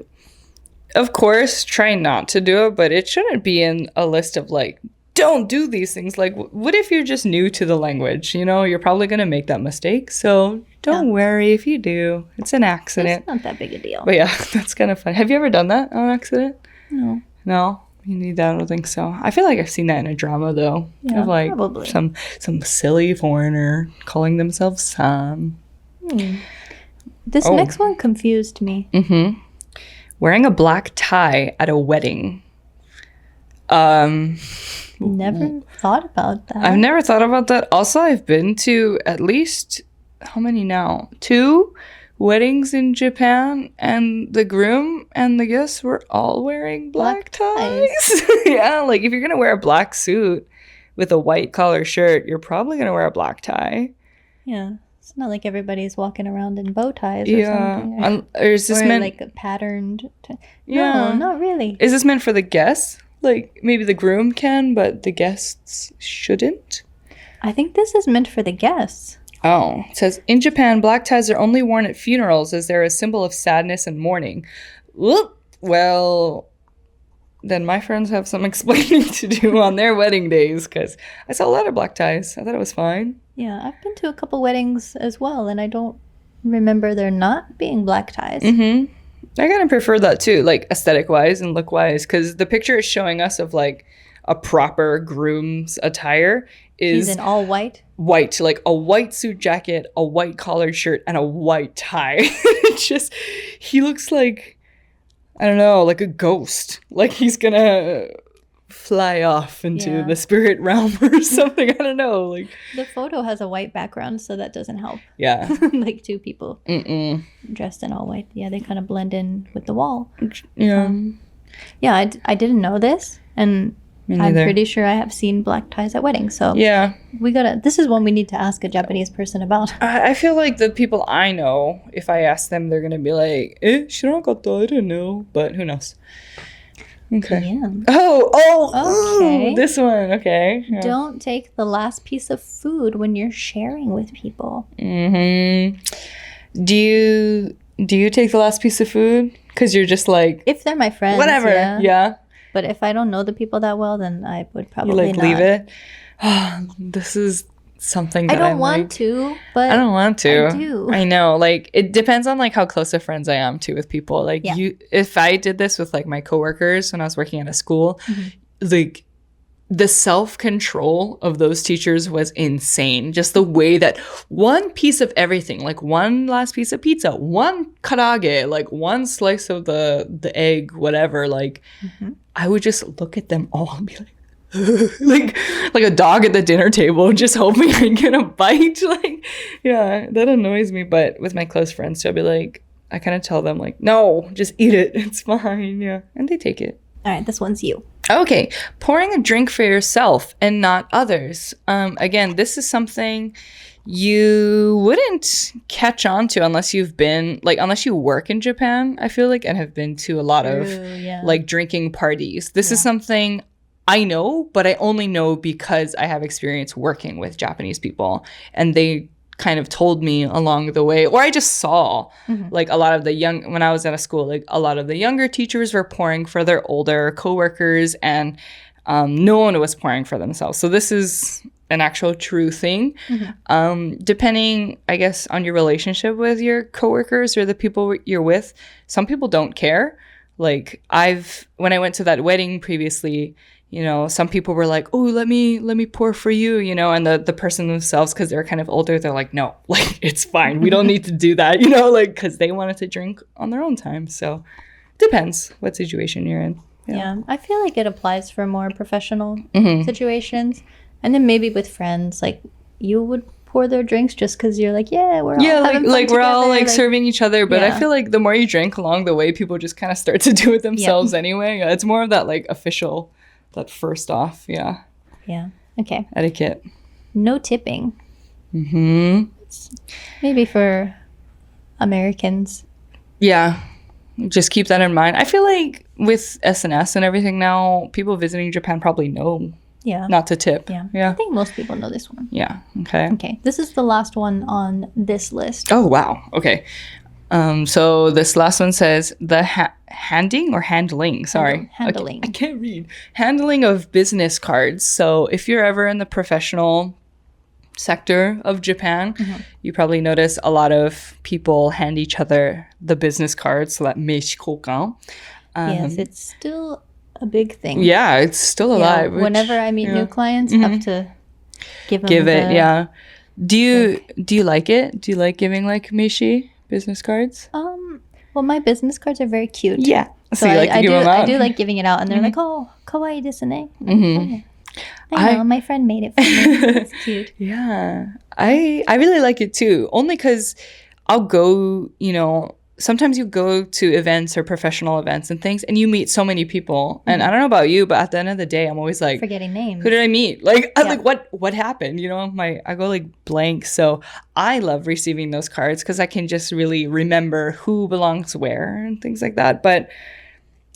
S2: of course, try not to do it, but it shouldn't be in a list of, like, don't do these things. Like, what if you're just new to the language? You know, you're probably going to make that mistake. So don't worry if you do. It's an accident.
S1: It's not that big a deal.
S2: But yeah, that's kind of fun. Have you ever done that on accident?
S1: No.
S2: No? You need that? I don't think so. I feel like I've seen that in a drama, though.
S1: Yeah,
S2: of, like,
S1: probably.
S2: some silly foreigner calling themselves san.
S1: This next one confused me.
S2: Wearing a black tie at a wedding.
S1: Never thought about that.
S2: I've never thought about that. Also, I've been to at least, how many now? 2 weddings in Japan, and the groom and the guests were all wearing black ties. Yeah, like, if you're going to wear a black suit with a white collar shirt, you're probably going to wear a black tie.
S1: Yeah. It's not like everybody's walking around in bow ties or something.
S2: Or is this meant,
S1: like, a patterned... No, not really.
S2: Is this meant for the guests? Like, maybe the groom can, but the guests shouldn't?
S1: I think this is meant for the guests.
S2: Oh, it says, in Japan, black ties are only worn at funerals as they're a symbol of sadness and mourning. Whoop. Well, then my friends have some explaining to do on their wedding days, because I saw a lot of black ties. I thought it was fine.
S1: Yeah, I've been to a couple weddings as well, and I don't remember there not being black ties.
S2: I kind of prefer that too, like aesthetic wise and look wise, because the picture is showing us of like a proper groom's attire is
S1: He's in all white.
S2: White, like a white suit jacket, a white collared shirt, and a white tie. It's just, he looks like, I don't know, like a ghost. Like he's gonna fly off into the spirit realm or something. I don't know. Like
S1: the photo has a white background, so that doesn't help.
S2: Yeah.
S1: Like two people dressed in all white. Yeah, they kind of blend in with the wall.
S2: Yeah.
S1: Yeah, I didn't know this, and I'm pretty sure I have seen black ties at weddings. So
S2: yeah,
S1: this is one we need to ask a Japanese person about.
S2: I feel like the people I know, if I ask them, they're gonna be like, shiranakatta, I didn't know, but who knows. Okay. Yeah. Okay. This one. Okay.
S1: Yeah. Don't take the last piece of food when you're sharing with people.
S2: Do you take the last piece of food? Because you're just like,
S1: if they're my friends,
S2: whatever. Yeah.
S1: But if I don't know the people that well, then I would probably not.
S2: Leave it. This is something that
S1: I don't want to, but
S2: I don't want to.
S1: I do.
S2: I know. Like it depends on like how close of friends I am too with people. Like if I did this with like my coworkers when I was working at a school, like the self-control of those teachers was insane. Just the way that one piece of everything, like one last piece of pizza, one karaage, like one slice of the egg, whatever, like I would just look at them all and be like like a dog at the dinner table, just hoping I get a bite. Like, yeah, that annoys me. But with my close friends, so I'll be like, I kind of tell them like, no, just eat it. It's fine. Yeah. And they take it.
S1: All right, this one's you.
S2: Okay, pouring a drink for yourself and not others. Again, this is something you wouldn't catch on to unless you've been, like, unless you work in Japan, I feel like, and have been to a lot of, like, drinking parties. This is something I know, but I only know because I have experience working with Japanese people. And they kind of told me along the way, or I just saw like a lot of the when I was at a school, like a lot of the younger teachers were pouring for their older coworkers, and no one was pouring for themselves. So this is an actual true thing. Depending, I guess, on your relationship with your coworkers or the people you're with, some people don't care. Like when I went to that wedding previously, you know, some people were like, oh, let me pour for you, you know, and the person themselves, because they're kind of older, they're like, no, like, it's fine. We don't need to do that, you know, like, because they wanted to drink on their own time. So depends what situation you're in.
S1: Yeah. I feel like it applies for more professional situations. And then maybe with friends, like, you would pour their drinks just because you're like, we're all having fun
S2: like we're all
S1: together,
S2: like serving each other. But I feel like the more you drink along the way, people just kind of start to do it themselves anyway. It's more of that like official, that first off, yeah. Okay. Etiquette.
S1: No tipping. Maybe for Americans.
S2: Yeah. Just keep that in mind. I feel like with SNS and everything now, people visiting Japan probably know not to tip.
S1: I think most people know this one.
S2: Yeah. Okay.
S1: This is the last one on this list.
S2: Oh, wow. Okay. So this last one says the handling. Sorry,
S1: handling.
S2: I can't read. Handling of business cards. So if you're ever in the professional sector of Japan, you probably notice a lot of people hand each other the business cards. So that meishi kokan.
S1: Yes, it's still a big thing.
S2: Yeah, it's still alive.
S1: Whenever I meet new clients, I have to give them
S2: it. Yeah. Do you like it? Do you like giving like meishi business cards?
S1: Well, my business cards are very cute.
S2: Yeah. So you like to give them out?
S1: I do like giving it out, and they're like, oh, kawaii desu ne. I know, my friend made it for me. It's cute.
S2: Yeah. I really like it too. Only because I'll go, you know, sometimes you go to events or professional events and things, and you meet so many people. And I don't know about you, but at the end of the day, I'm always like,
S1: forgetting names.
S2: Who did I meet? Like, I'm like, what happened? You know, I go like blank. So I love receiving those cards because I can just really remember who belongs where and things like that. But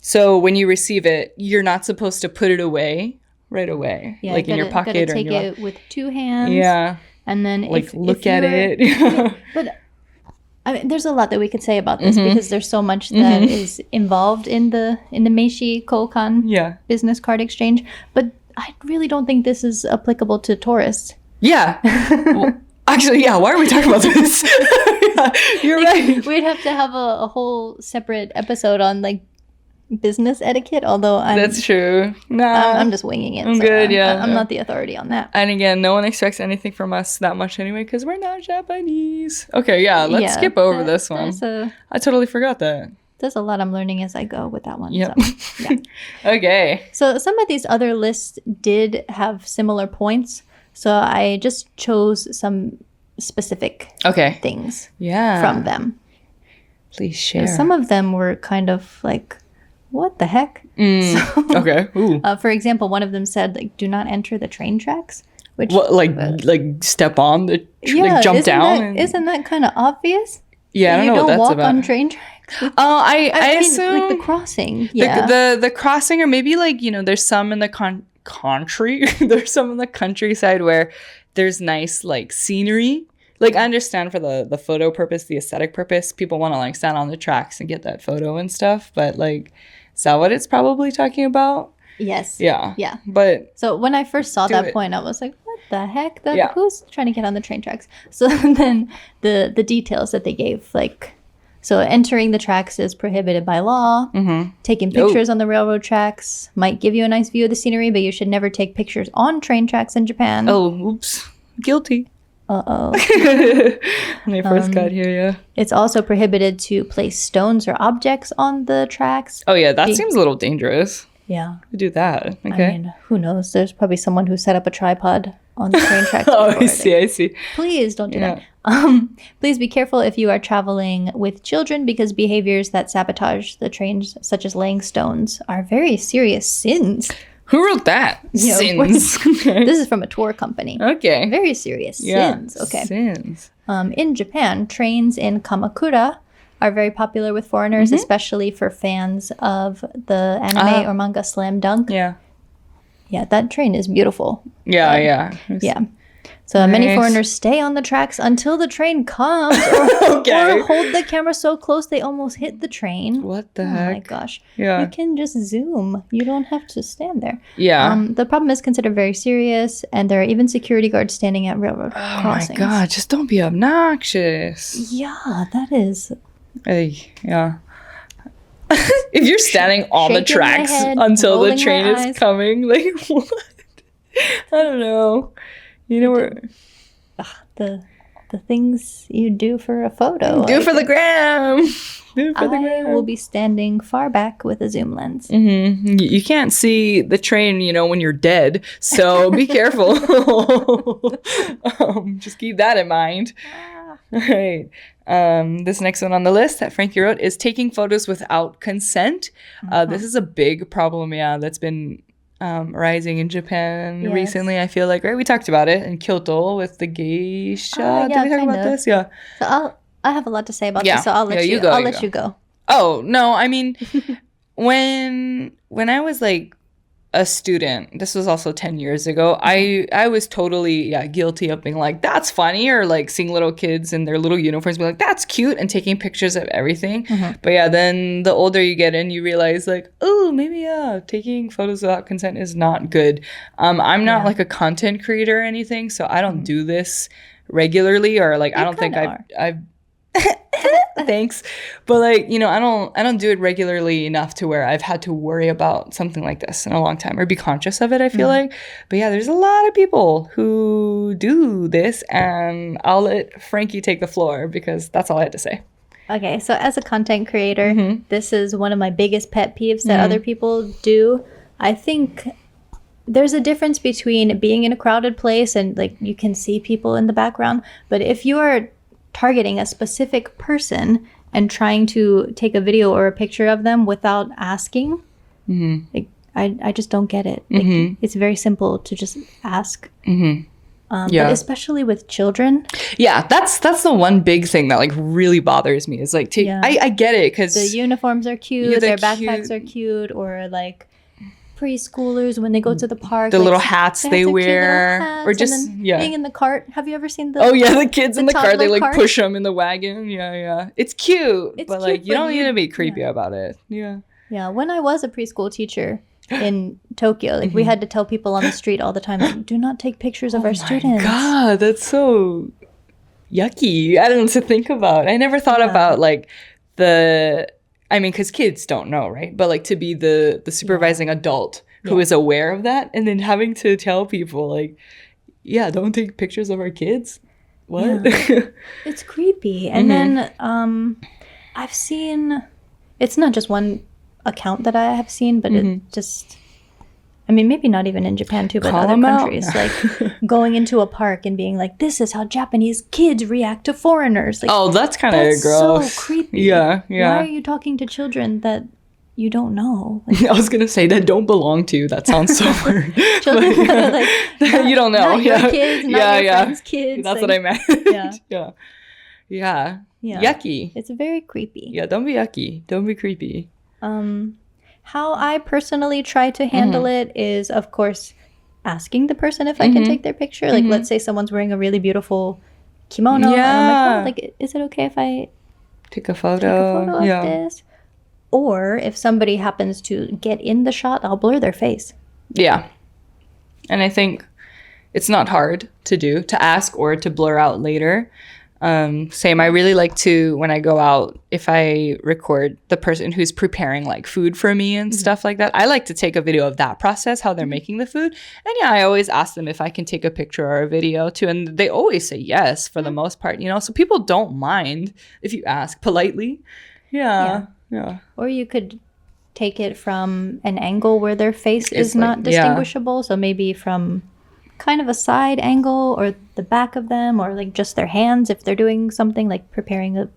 S2: so when you receive it, you're not supposed to put it away right away, like in your pocket or in your
S1: take it with two hands.
S2: Yeah.
S1: And then
S2: like look at it.
S1: But I mean, there's a lot that we could say about this because there's so much that is involved in the meishi kokan business card exchange. But I really don't think this is applicable to tourists.
S2: Yeah. Well, actually, yeah, why are we talking about this? Yeah, you're right.
S1: We'd have to have a whole separate episode on like business etiquette, although
S2: That's true. Nah,
S1: I'm just winging it.
S2: I'm good, yeah.
S1: I'm not the authority on that.
S2: And again, no one expects anything from us that much anyway, because we're not Japanese. Okay, yeah, let's skip over this one. I totally forgot that.
S1: There's a lot I'm learning as I go with that one.
S2: Yep.
S1: So, yeah.
S2: Okay.
S1: So some of these other lists did have similar points. So I just chose some specific things from them.
S2: Please share.
S1: Some of them were kind of like, what the heck?
S2: Okay. Ooh.
S1: For example, one of them said, like, do not enter the train tracks. Which,
S2: what, like step on the, like jump down?
S1: Isn't that kind of obvious?
S2: Yeah, I don't know what that's about.
S1: You don't walk on train tracks.
S2: Oh, I mean, assume
S1: like the crossing. Yeah.
S2: The crossing, or maybe like, you know, there's some in the country. There's some in the countryside where there's nice like scenery. Like, I understand for the photo purpose, the aesthetic purpose, people want to like stand on the tracks and get that photo and stuff. But like, is that what it's probably talking about?
S1: Yes.
S2: Yeah.
S1: Yeah.
S2: But
S1: so when I first saw that point, I was like, what the heck? Who's trying to get on the train tracks? So then the details that they gave, like, so entering the tracks is prohibited by law. Taking pictures on the railroad tracks might give you a nice view of the scenery, but you should never take pictures on train tracks in Japan.
S2: Oh, oops. Guilty.
S1: Uh-oh.
S2: When I first got here, yeah.
S1: It's also prohibited to place stones or objects on the tracks.
S2: Oh, yeah, that seems a little dangerous.
S1: Yeah.
S2: To do that. Okay.
S1: I mean, who knows? There's probably someone who set up a tripod on the train tracks.
S2: Oh, I see.
S1: Please don't do that. Please be careful if you are traveling with children, because behaviors that sabotage the trains, such as laying stones, are very serious sins.
S2: Who wrote that? Sins.
S1: This is from a tour company.
S2: Okay.
S1: Very serious sins. Okay.
S2: Sins.
S1: In Japan, trains in Kamakura are very popular with foreigners, especially for fans of the anime or manga Slam Dunk.
S2: Yeah.
S1: Yeah, that train is beautiful.
S2: Yeah.
S1: So many foreigners stay on the tracks until the train comes, or hold the camera so close they almost hit the train.
S2: What the heck?
S1: Oh my gosh.
S2: Yeah.
S1: You can just zoom. You don't have to stand there.
S2: Yeah.
S1: The problem is considered very serious, and there are even security guards standing at railroad crossings.
S2: Oh my god, just don't be obnoxious.
S1: Yeah, that is...
S2: yeah. If you're standing on the tracks until the train is coming, like, what? I don't know. You know where
S1: the things you do for a photo.
S2: Do for the gram.
S1: I will be standing far back with a zoom lens.
S2: You can't see the train, you know, when you're dead. So be careful. Just keep that in mind. All right. This next one on the list that Frankie wrote is taking photos without consent. This is a big problem, that's been rising in Japan recently, I feel like, right? We talked about it in Kyoto with the geisha. Did we talk about this? Yeah.
S1: So I have a lot to say about this, so I'll let you go.
S2: Oh, no, I mean, when I was like a student, this was also 10 years ago, I was totally guilty of being like, that's funny, or like seeing little kids in their little uniforms be like, that's cute, and taking pictures of everything. But then the older you get in, you realize like, oh, maybe taking photos without consent is not good. I'm not like a content creator or anything, so I don't do this regularly, or like I don't think I've thanks, but like, you know, I don't do it regularly enough to where I've had to worry about something like this in a long time, or be conscious of it, I feel like. But there's a lot of people who do this, and I'll let Frankie take the floor because that's all I had to say.
S1: Okay, so as a content creator, this is one of my biggest pet peeves that other people do. I think there's a difference between being in a crowded place and like you can see people in the background, but if you are targeting a specific person and trying to take a video or a picture of them without asking, like, I just don't get it. Like, it's very simple to just ask. But especially with children. Yeah,
S2: that's the one big thing that like really bothers me is like, I get it because
S1: the uniforms are cute, their backpacks are cute, or like preschoolers when they go to the park,
S2: the little hats they wear, or just
S1: being in the cart. Have you ever seen the
S2: the kids in the cart, they like push them in the wagon. It's cute, but like you don't need to be creepy about it.
S1: When I was a preschool teacher in Tokyo, like we had to tell people on the street all the time, like, do not take pictures of our students.
S2: God, that's so yucky. I don't know, to think about. I never thought about like because kids don't know, right? But like to be the supervising adult who is aware of that, and then having to tell people like, yeah, don't take pictures of our kids. What?
S1: Yeah. It's creepy. And then I've seen, it's not just one account that I have seen, but it just, I mean, maybe not even in Japan too, but
S2: Call
S1: other
S2: 'em out.
S1: countries, like going into a park and being like, this is how Japanese kids react to foreigners. Like,
S2: Oh, that's kind of gross.
S1: so creepy.
S2: Yeah.
S1: Why are you talking to children that you don't know? Like,
S2: I was gonna say that don't belong to you. That sounds so weird.
S1: children that are like,
S2: You don't know.
S1: not your kids, not your friends' kids.
S2: That's
S1: like,
S2: what I meant.
S1: Yeah.
S2: Yeah. Yucky.
S1: It's very creepy.
S2: Yeah, don't be yucky. Don't be creepy.
S1: How I personally try to handle it is, of course, asking the person if I can take their picture. Like, let's say someone's wearing a really beautiful kimono. And I'm like, is it okay if I
S2: take a photo
S1: of this? Or if somebody happens to get in the shot, I'll blur their face.
S2: Yeah. And I think it's not hard to do, to ask or to blur out later. Same. I really like to, when I go out, if I record the person who's preparing like food for me and stuff like that, I like to take a video of that process, how they're making the food. And yeah, I always ask them if I can take a picture or a video too. And they always say yes for the most part, you know, so people don't mind if you ask politely. Yeah.
S1: Or you could take it from an angle where their face is not distinguishable. So maybe from kind of a side angle or the back of them, or like just their hands if they're doing something like preparing a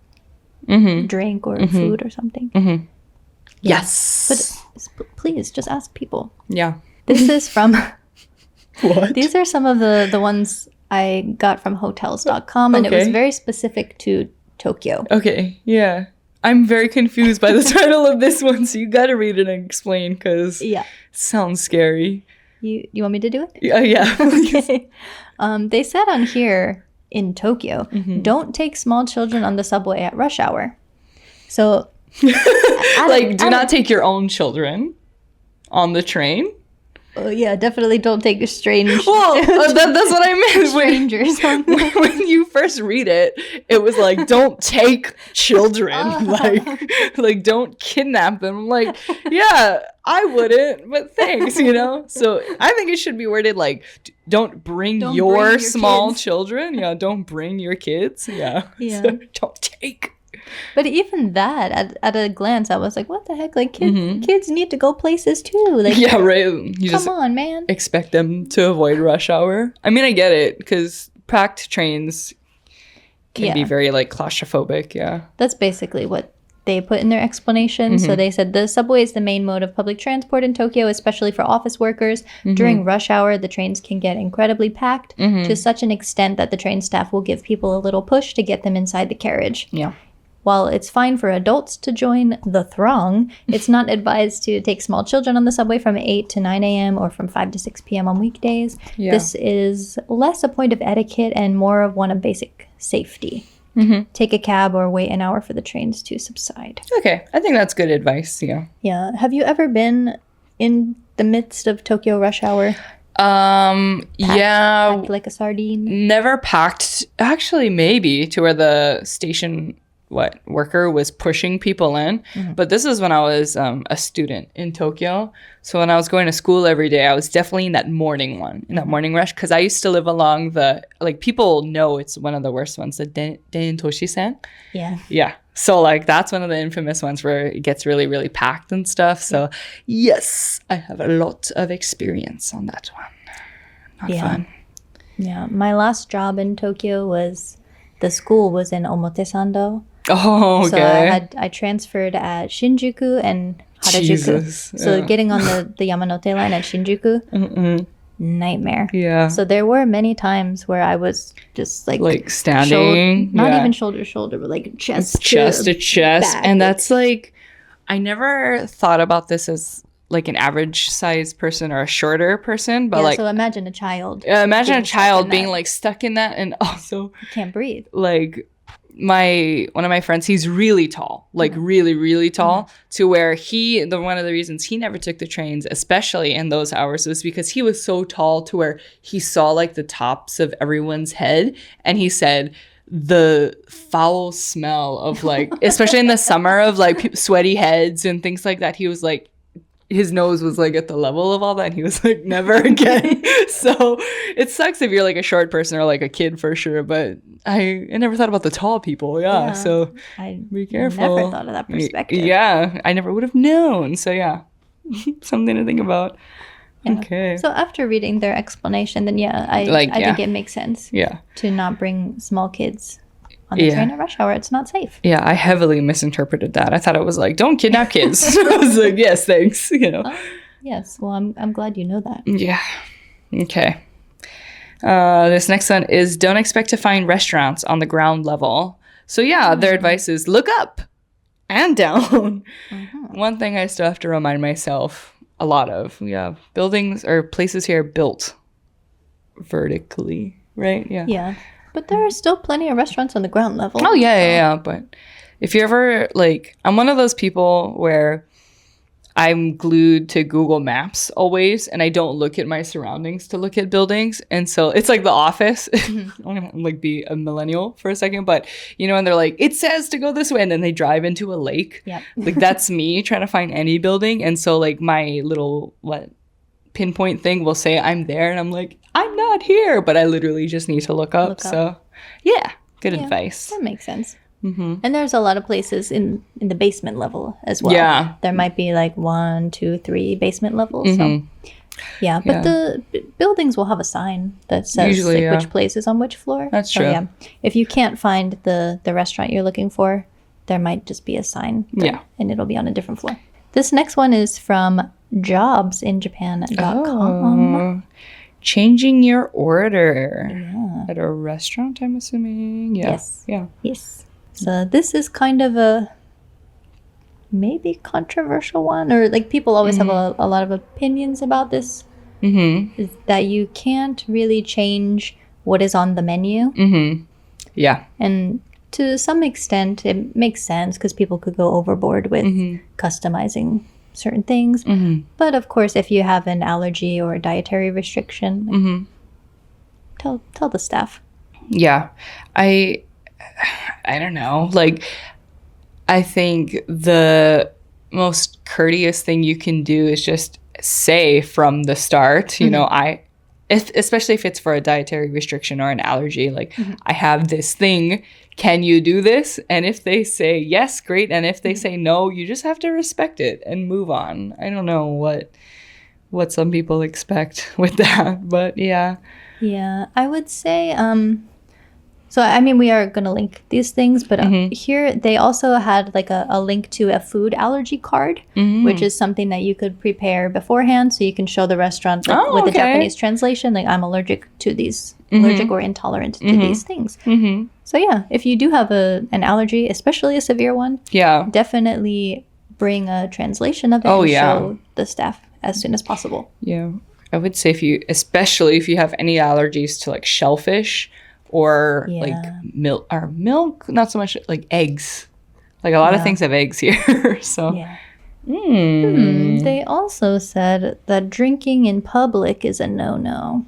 S1: drink or food or something.
S2: Yes.
S1: But please just ask people.
S2: Yeah.
S1: This is from
S2: What?
S1: These are some of the ones I got from hotels.com, and it was very specific to Tokyo.
S2: Okay. Yeah. I'm very confused by the title of this one, so you gotta read it and explain, because it sounds scary.
S1: You want me to do it?
S2: Yeah.
S1: Okay. They said on here in Tokyo, don't take small children on the subway at rush hour. So,
S2: do not take your own children on the train.
S1: Yeah, definitely don't take strange.
S2: Well, that's what I meant.
S1: Strangers.
S2: When you first read it, it was like, don't take children. Like don't kidnap them. I'm like, yeah, I wouldn't, but thanks, you know? So I think it should be worded like, don't bring your small children. Yeah, don't bring your kids. Yeah. So don't take.
S1: But even that, at a glance, I was like, what the heck? Like, kids need to go places too. Like,
S2: yeah, right. You
S1: come on, man.
S2: Expect them to avoid rush hour. I mean, I get it, because packed trains can be very, like, claustrophobic, yeah.
S1: That's basically what they put in their explanation. So they said the subway is the main mode of public transport in Tokyo, especially for office workers. During rush hour, the trains can get incredibly packed to such an extent that the train staff will give people a little push to get them inside the carriage.
S2: Yeah.
S1: While it's fine for adults to join the throng, it's not advised to take small children on the subway from 8 to 9 a.m. or from 5 to 6 p.m. on weekdays. Yeah. This is less a point of etiquette and more of one of basic safety. Take a cab or wait an hour for the trains to subside.
S2: Okay, I think that's good advice, yeah.
S1: Yeah. Have you ever been in the midst of Tokyo rush hour? Packed like a sardine?
S2: Never packed. Actually, maybe, to where the station worker was pushing people in. But this is when I was a student in Tokyo. So when I was going to school every day, I was definitely in that morning one, in that morning rush, because I used to live along the, like, people know it's one of the worst ones, the Den-Toshi-sen. Yeah. So, like, that's one of the infamous ones where it gets really, really packed and stuff. So, yes, I have a lot of experience on that one. Not fun.
S1: Yeah. My last job in Tokyo was, the school was in Omotesando.
S2: Oh, okay.
S1: So I transferred at Shinjuku and Harajuku.
S2: Jesus.
S1: So getting on the Yamanote line at Shinjuku, nightmare.
S2: Yeah.
S1: So there were many times where I was just like
S2: standing,
S1: not even shoulder to shoulder, but like chest to
S2: chest.
S1: back.
S2: And that's like, I never thought about this as like an average sized person or a shorter person, but like,
S1: so imagine a child.
S2: Imagine a child being like stuck in that, and also
S1: you can't breathe.
S2: Like one of my friends, he's really tall, like really, really tall, to where one of the reasons he never took the trains, especially in those hours, was because he was so tall to where he saw like the tops of everyone's head, and he said, the foul smell of like, especially in the summer, of like sweaty heads and things like that. He was like, his nose was like at the level of all that, and he was like, never again. So it sucks if you're like a short person or like a kid for sure, but I never thought about the tall people. Yeah. So
S1: I
S2: be careful.
S1: never thought of that perspective.
S2: Yeah, I never would have known. So yeah, something to think about.
S1: Yeah.
S2: Okay.
S1: So after reading their explanation, then I think it makes sense to not bring small kids on the train at rush hour. It's not safe.
S2: Yeah, I heavily misinterpreted that. I thought it was like, don't kidnap kids. I was like, yes, thanks.
S1: Yes. Well, I'm glad you know that.
S2: Yeah. Okay. This next one is, don't expect to find restaurants on the ground level. So yeah, their advice is look up and down. One thing I still have to remind myself a lot of, buildings or places here built vertically, right? Yeah.
S1: But there are still plenty of restaurants on the ground level.
S2: Oh, yeah. But if you ever, like, I'm one of those people where I'm glued to Google Maps always, and I don't look at my surroundings to look at buildings. And so it's like The Office. I'm going to, like, be a millennial for a second. But, and they're like, it says to go this way. And then they drive into a lake.
S1: Yep.
S2: Like, that's me trying to find any building. And so, like, my little, pinpoint thing will say I'm there, and I'm like, I'm not here, but I literally just need to look up. So yeah, good advice.
S1: That makes sense. And there's a lot of places in the basement level as well. There might be like 1, 2, 3 basement levels. So but the buildings will have a sign that says usually, which place is on which floor.
S2: That's true.
S1: If you can't find the restaurant you're looking for, there might just be a sign there, and it'll be on a different floor. This next one is from jobsinjapan.com.
S2: Changing your order at a restaurant, I'm assuming. Yes.
S1: So this is kind of a maybe controversial one, or like people always have a lot of opinions about this. Is that you can't really change what is on the menu. And to some extent it makes sense because people could go overboard with customizing certain things. But of course, if you have an allergy or a dietary restriction, tell the staff. I don't know, like, I think the most courteous thing you can do is just say from the start, especially if it's for a dietary restriction or an allergy, like, I have this thing, can you do this? And if they say yes, great. And if they say no, you just have to respect it and move on. I don't know what some people expect with that, but yeah. I would say so I mean, we are going to link these things, but here they also had like a link to a food allergy card, which is something that you could prepare beforehand, so you can show the restaurant with the Japanese translation, like, I'm allergic to these, allergic or intolerant to these things. So yeah, if you do have an allergy, especially a severe one, definitely bring a translation of it and show the staff as soon as possible.
S2: I would say especially if you have any allergies to like shellfish or like milk, not so much like eggs. Like a lot of things have eggs here. So
S1: they also said that drinking in public is a no-no.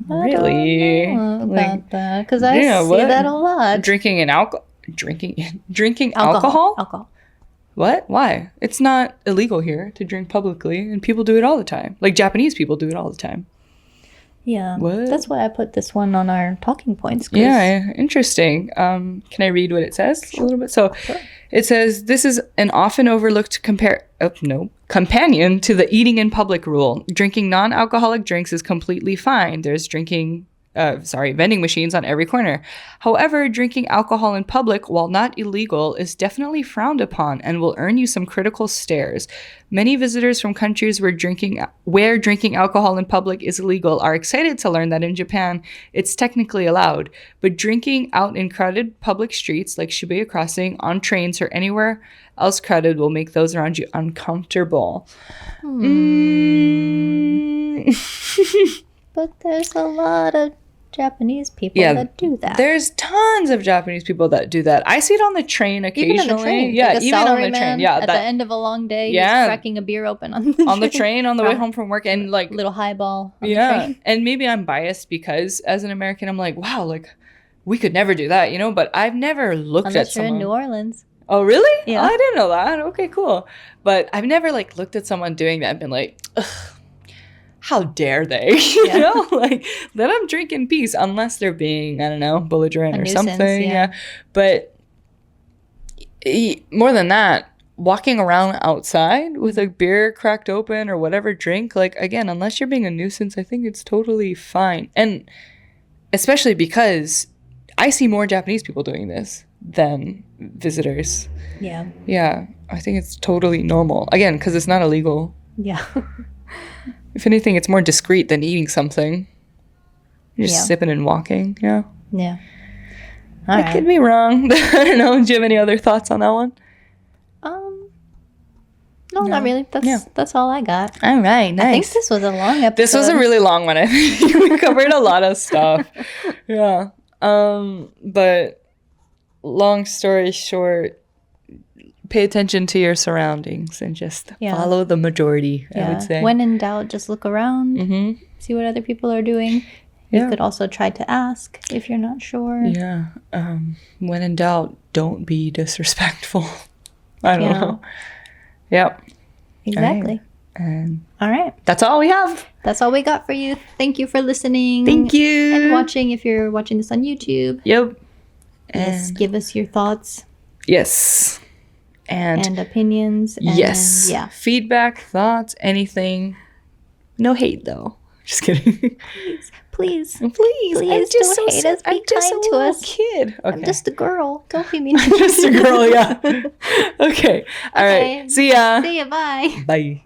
S2: Really?
S1: I don't know about that, because I see that a lot.
S2: Drinking alcohol?
S1: Alcohol.
S2: What? Why? It's not illegal here to drink publicly, and people do it all the time. Like, Japanese people do it all the time.
S1: Yeah. What? That's why I put this one on our talking points.
S2: Yeah, interesting. Can I read what it says a little bit? So it says, this is an often overlooked companion to the eating in public rule. Drinking non-alcoholic drinks is completely fine. There's vending machines on every corner. However, drinking alcohol in public, while not illegal, is definitely frowned upon and will earn you some critical stares. Many visitors from countries where drinking alcohol in public is illegal are excited to learn that in Japan, it's technically allowed. But drinking out in crowded public streets like Shibuya Crossing, on trains, or anywhere else crowded will make those around you uncomfortable.
S1: But there's a lot of Japanese people that do that.
S2: There's tons of Japanese people that do that. I see it on the train occasionally.
S1: Even on the train.
S2: Yeah,
S1: like
S2: even on the train. Yeah,
S1: at the end of a long day, he's cracking a beer open on the
S2: train on the way home from work, and like
S1: little highball on the train.
S2: And maybe I'm biased because as an American, I'm like, wow, like we could never do that, you know, but I've never looked
S1: Unless
S2: at
S1: you're
S2: someone.
S1: in New Orleans.
S2: Oh, really?
S1: Yeah.
S2: Oh, I didn't know that. Okay, cool. But I've never like looked at someone doing that and been like, ugh, how dare they? you know, like let them drink in peace unless they're being, I don't know, belligerent or
S1: nuisance,
S2: something. Yeah. But more than that, walking around outside with a beer cracked open or whatever drink, like again, unless you're being a nuisance, I think it's totally fine. And especially because I see more Japanese people doing this than visitors.
S1: Yeah.
S2: Yeah, I think it's totally normal. Again, because it's not illegal.
S1: Yeah.
S2: If anything, it's more discreet than eating something. You're just sipping and walking. Yeah.
S1: Yeah.
S2: I could be wrong. I don't know. Do you have any other thoughts on that one?
S1: No, not really. That's all I got.
S2: All right, nice.
S1: I think this was a long episode.
S2: This was a really long one. I think we covered a lot of stuff. Yeah. But long story short, pay attention to your surroundings and just follow the majority, I would say.
S1: When in doubt, just look around, see what other people are doing. You could also try to ask if you're not sure.
S2: Yeah. When in doubt, don't be disrespectful. I don't know. Yep.
S1: Exactly. All right.
S2: That's all we have.
S1: That's all we got for you. Thank you for listening.
S2: Thank you.
S1: And watching if you're watching this on YouTube.
S2: Yep.
S1: Yes, give us your thoughts.
S2: Yes. And
S1: opinions. And
S2: yes. Yeah. Feedback, thoughts, anything. No hate, though. Just kidding.
S1: Please.
S2: Don't
S1: hate us. Be kind to us.
S2: Kid. Okay.
S1: I'm just a girl. Don't be mean.
S2: I'm just a girl, yeah. Okay. All right. See ya.
S1: See ya. Bye.
S2: Bye.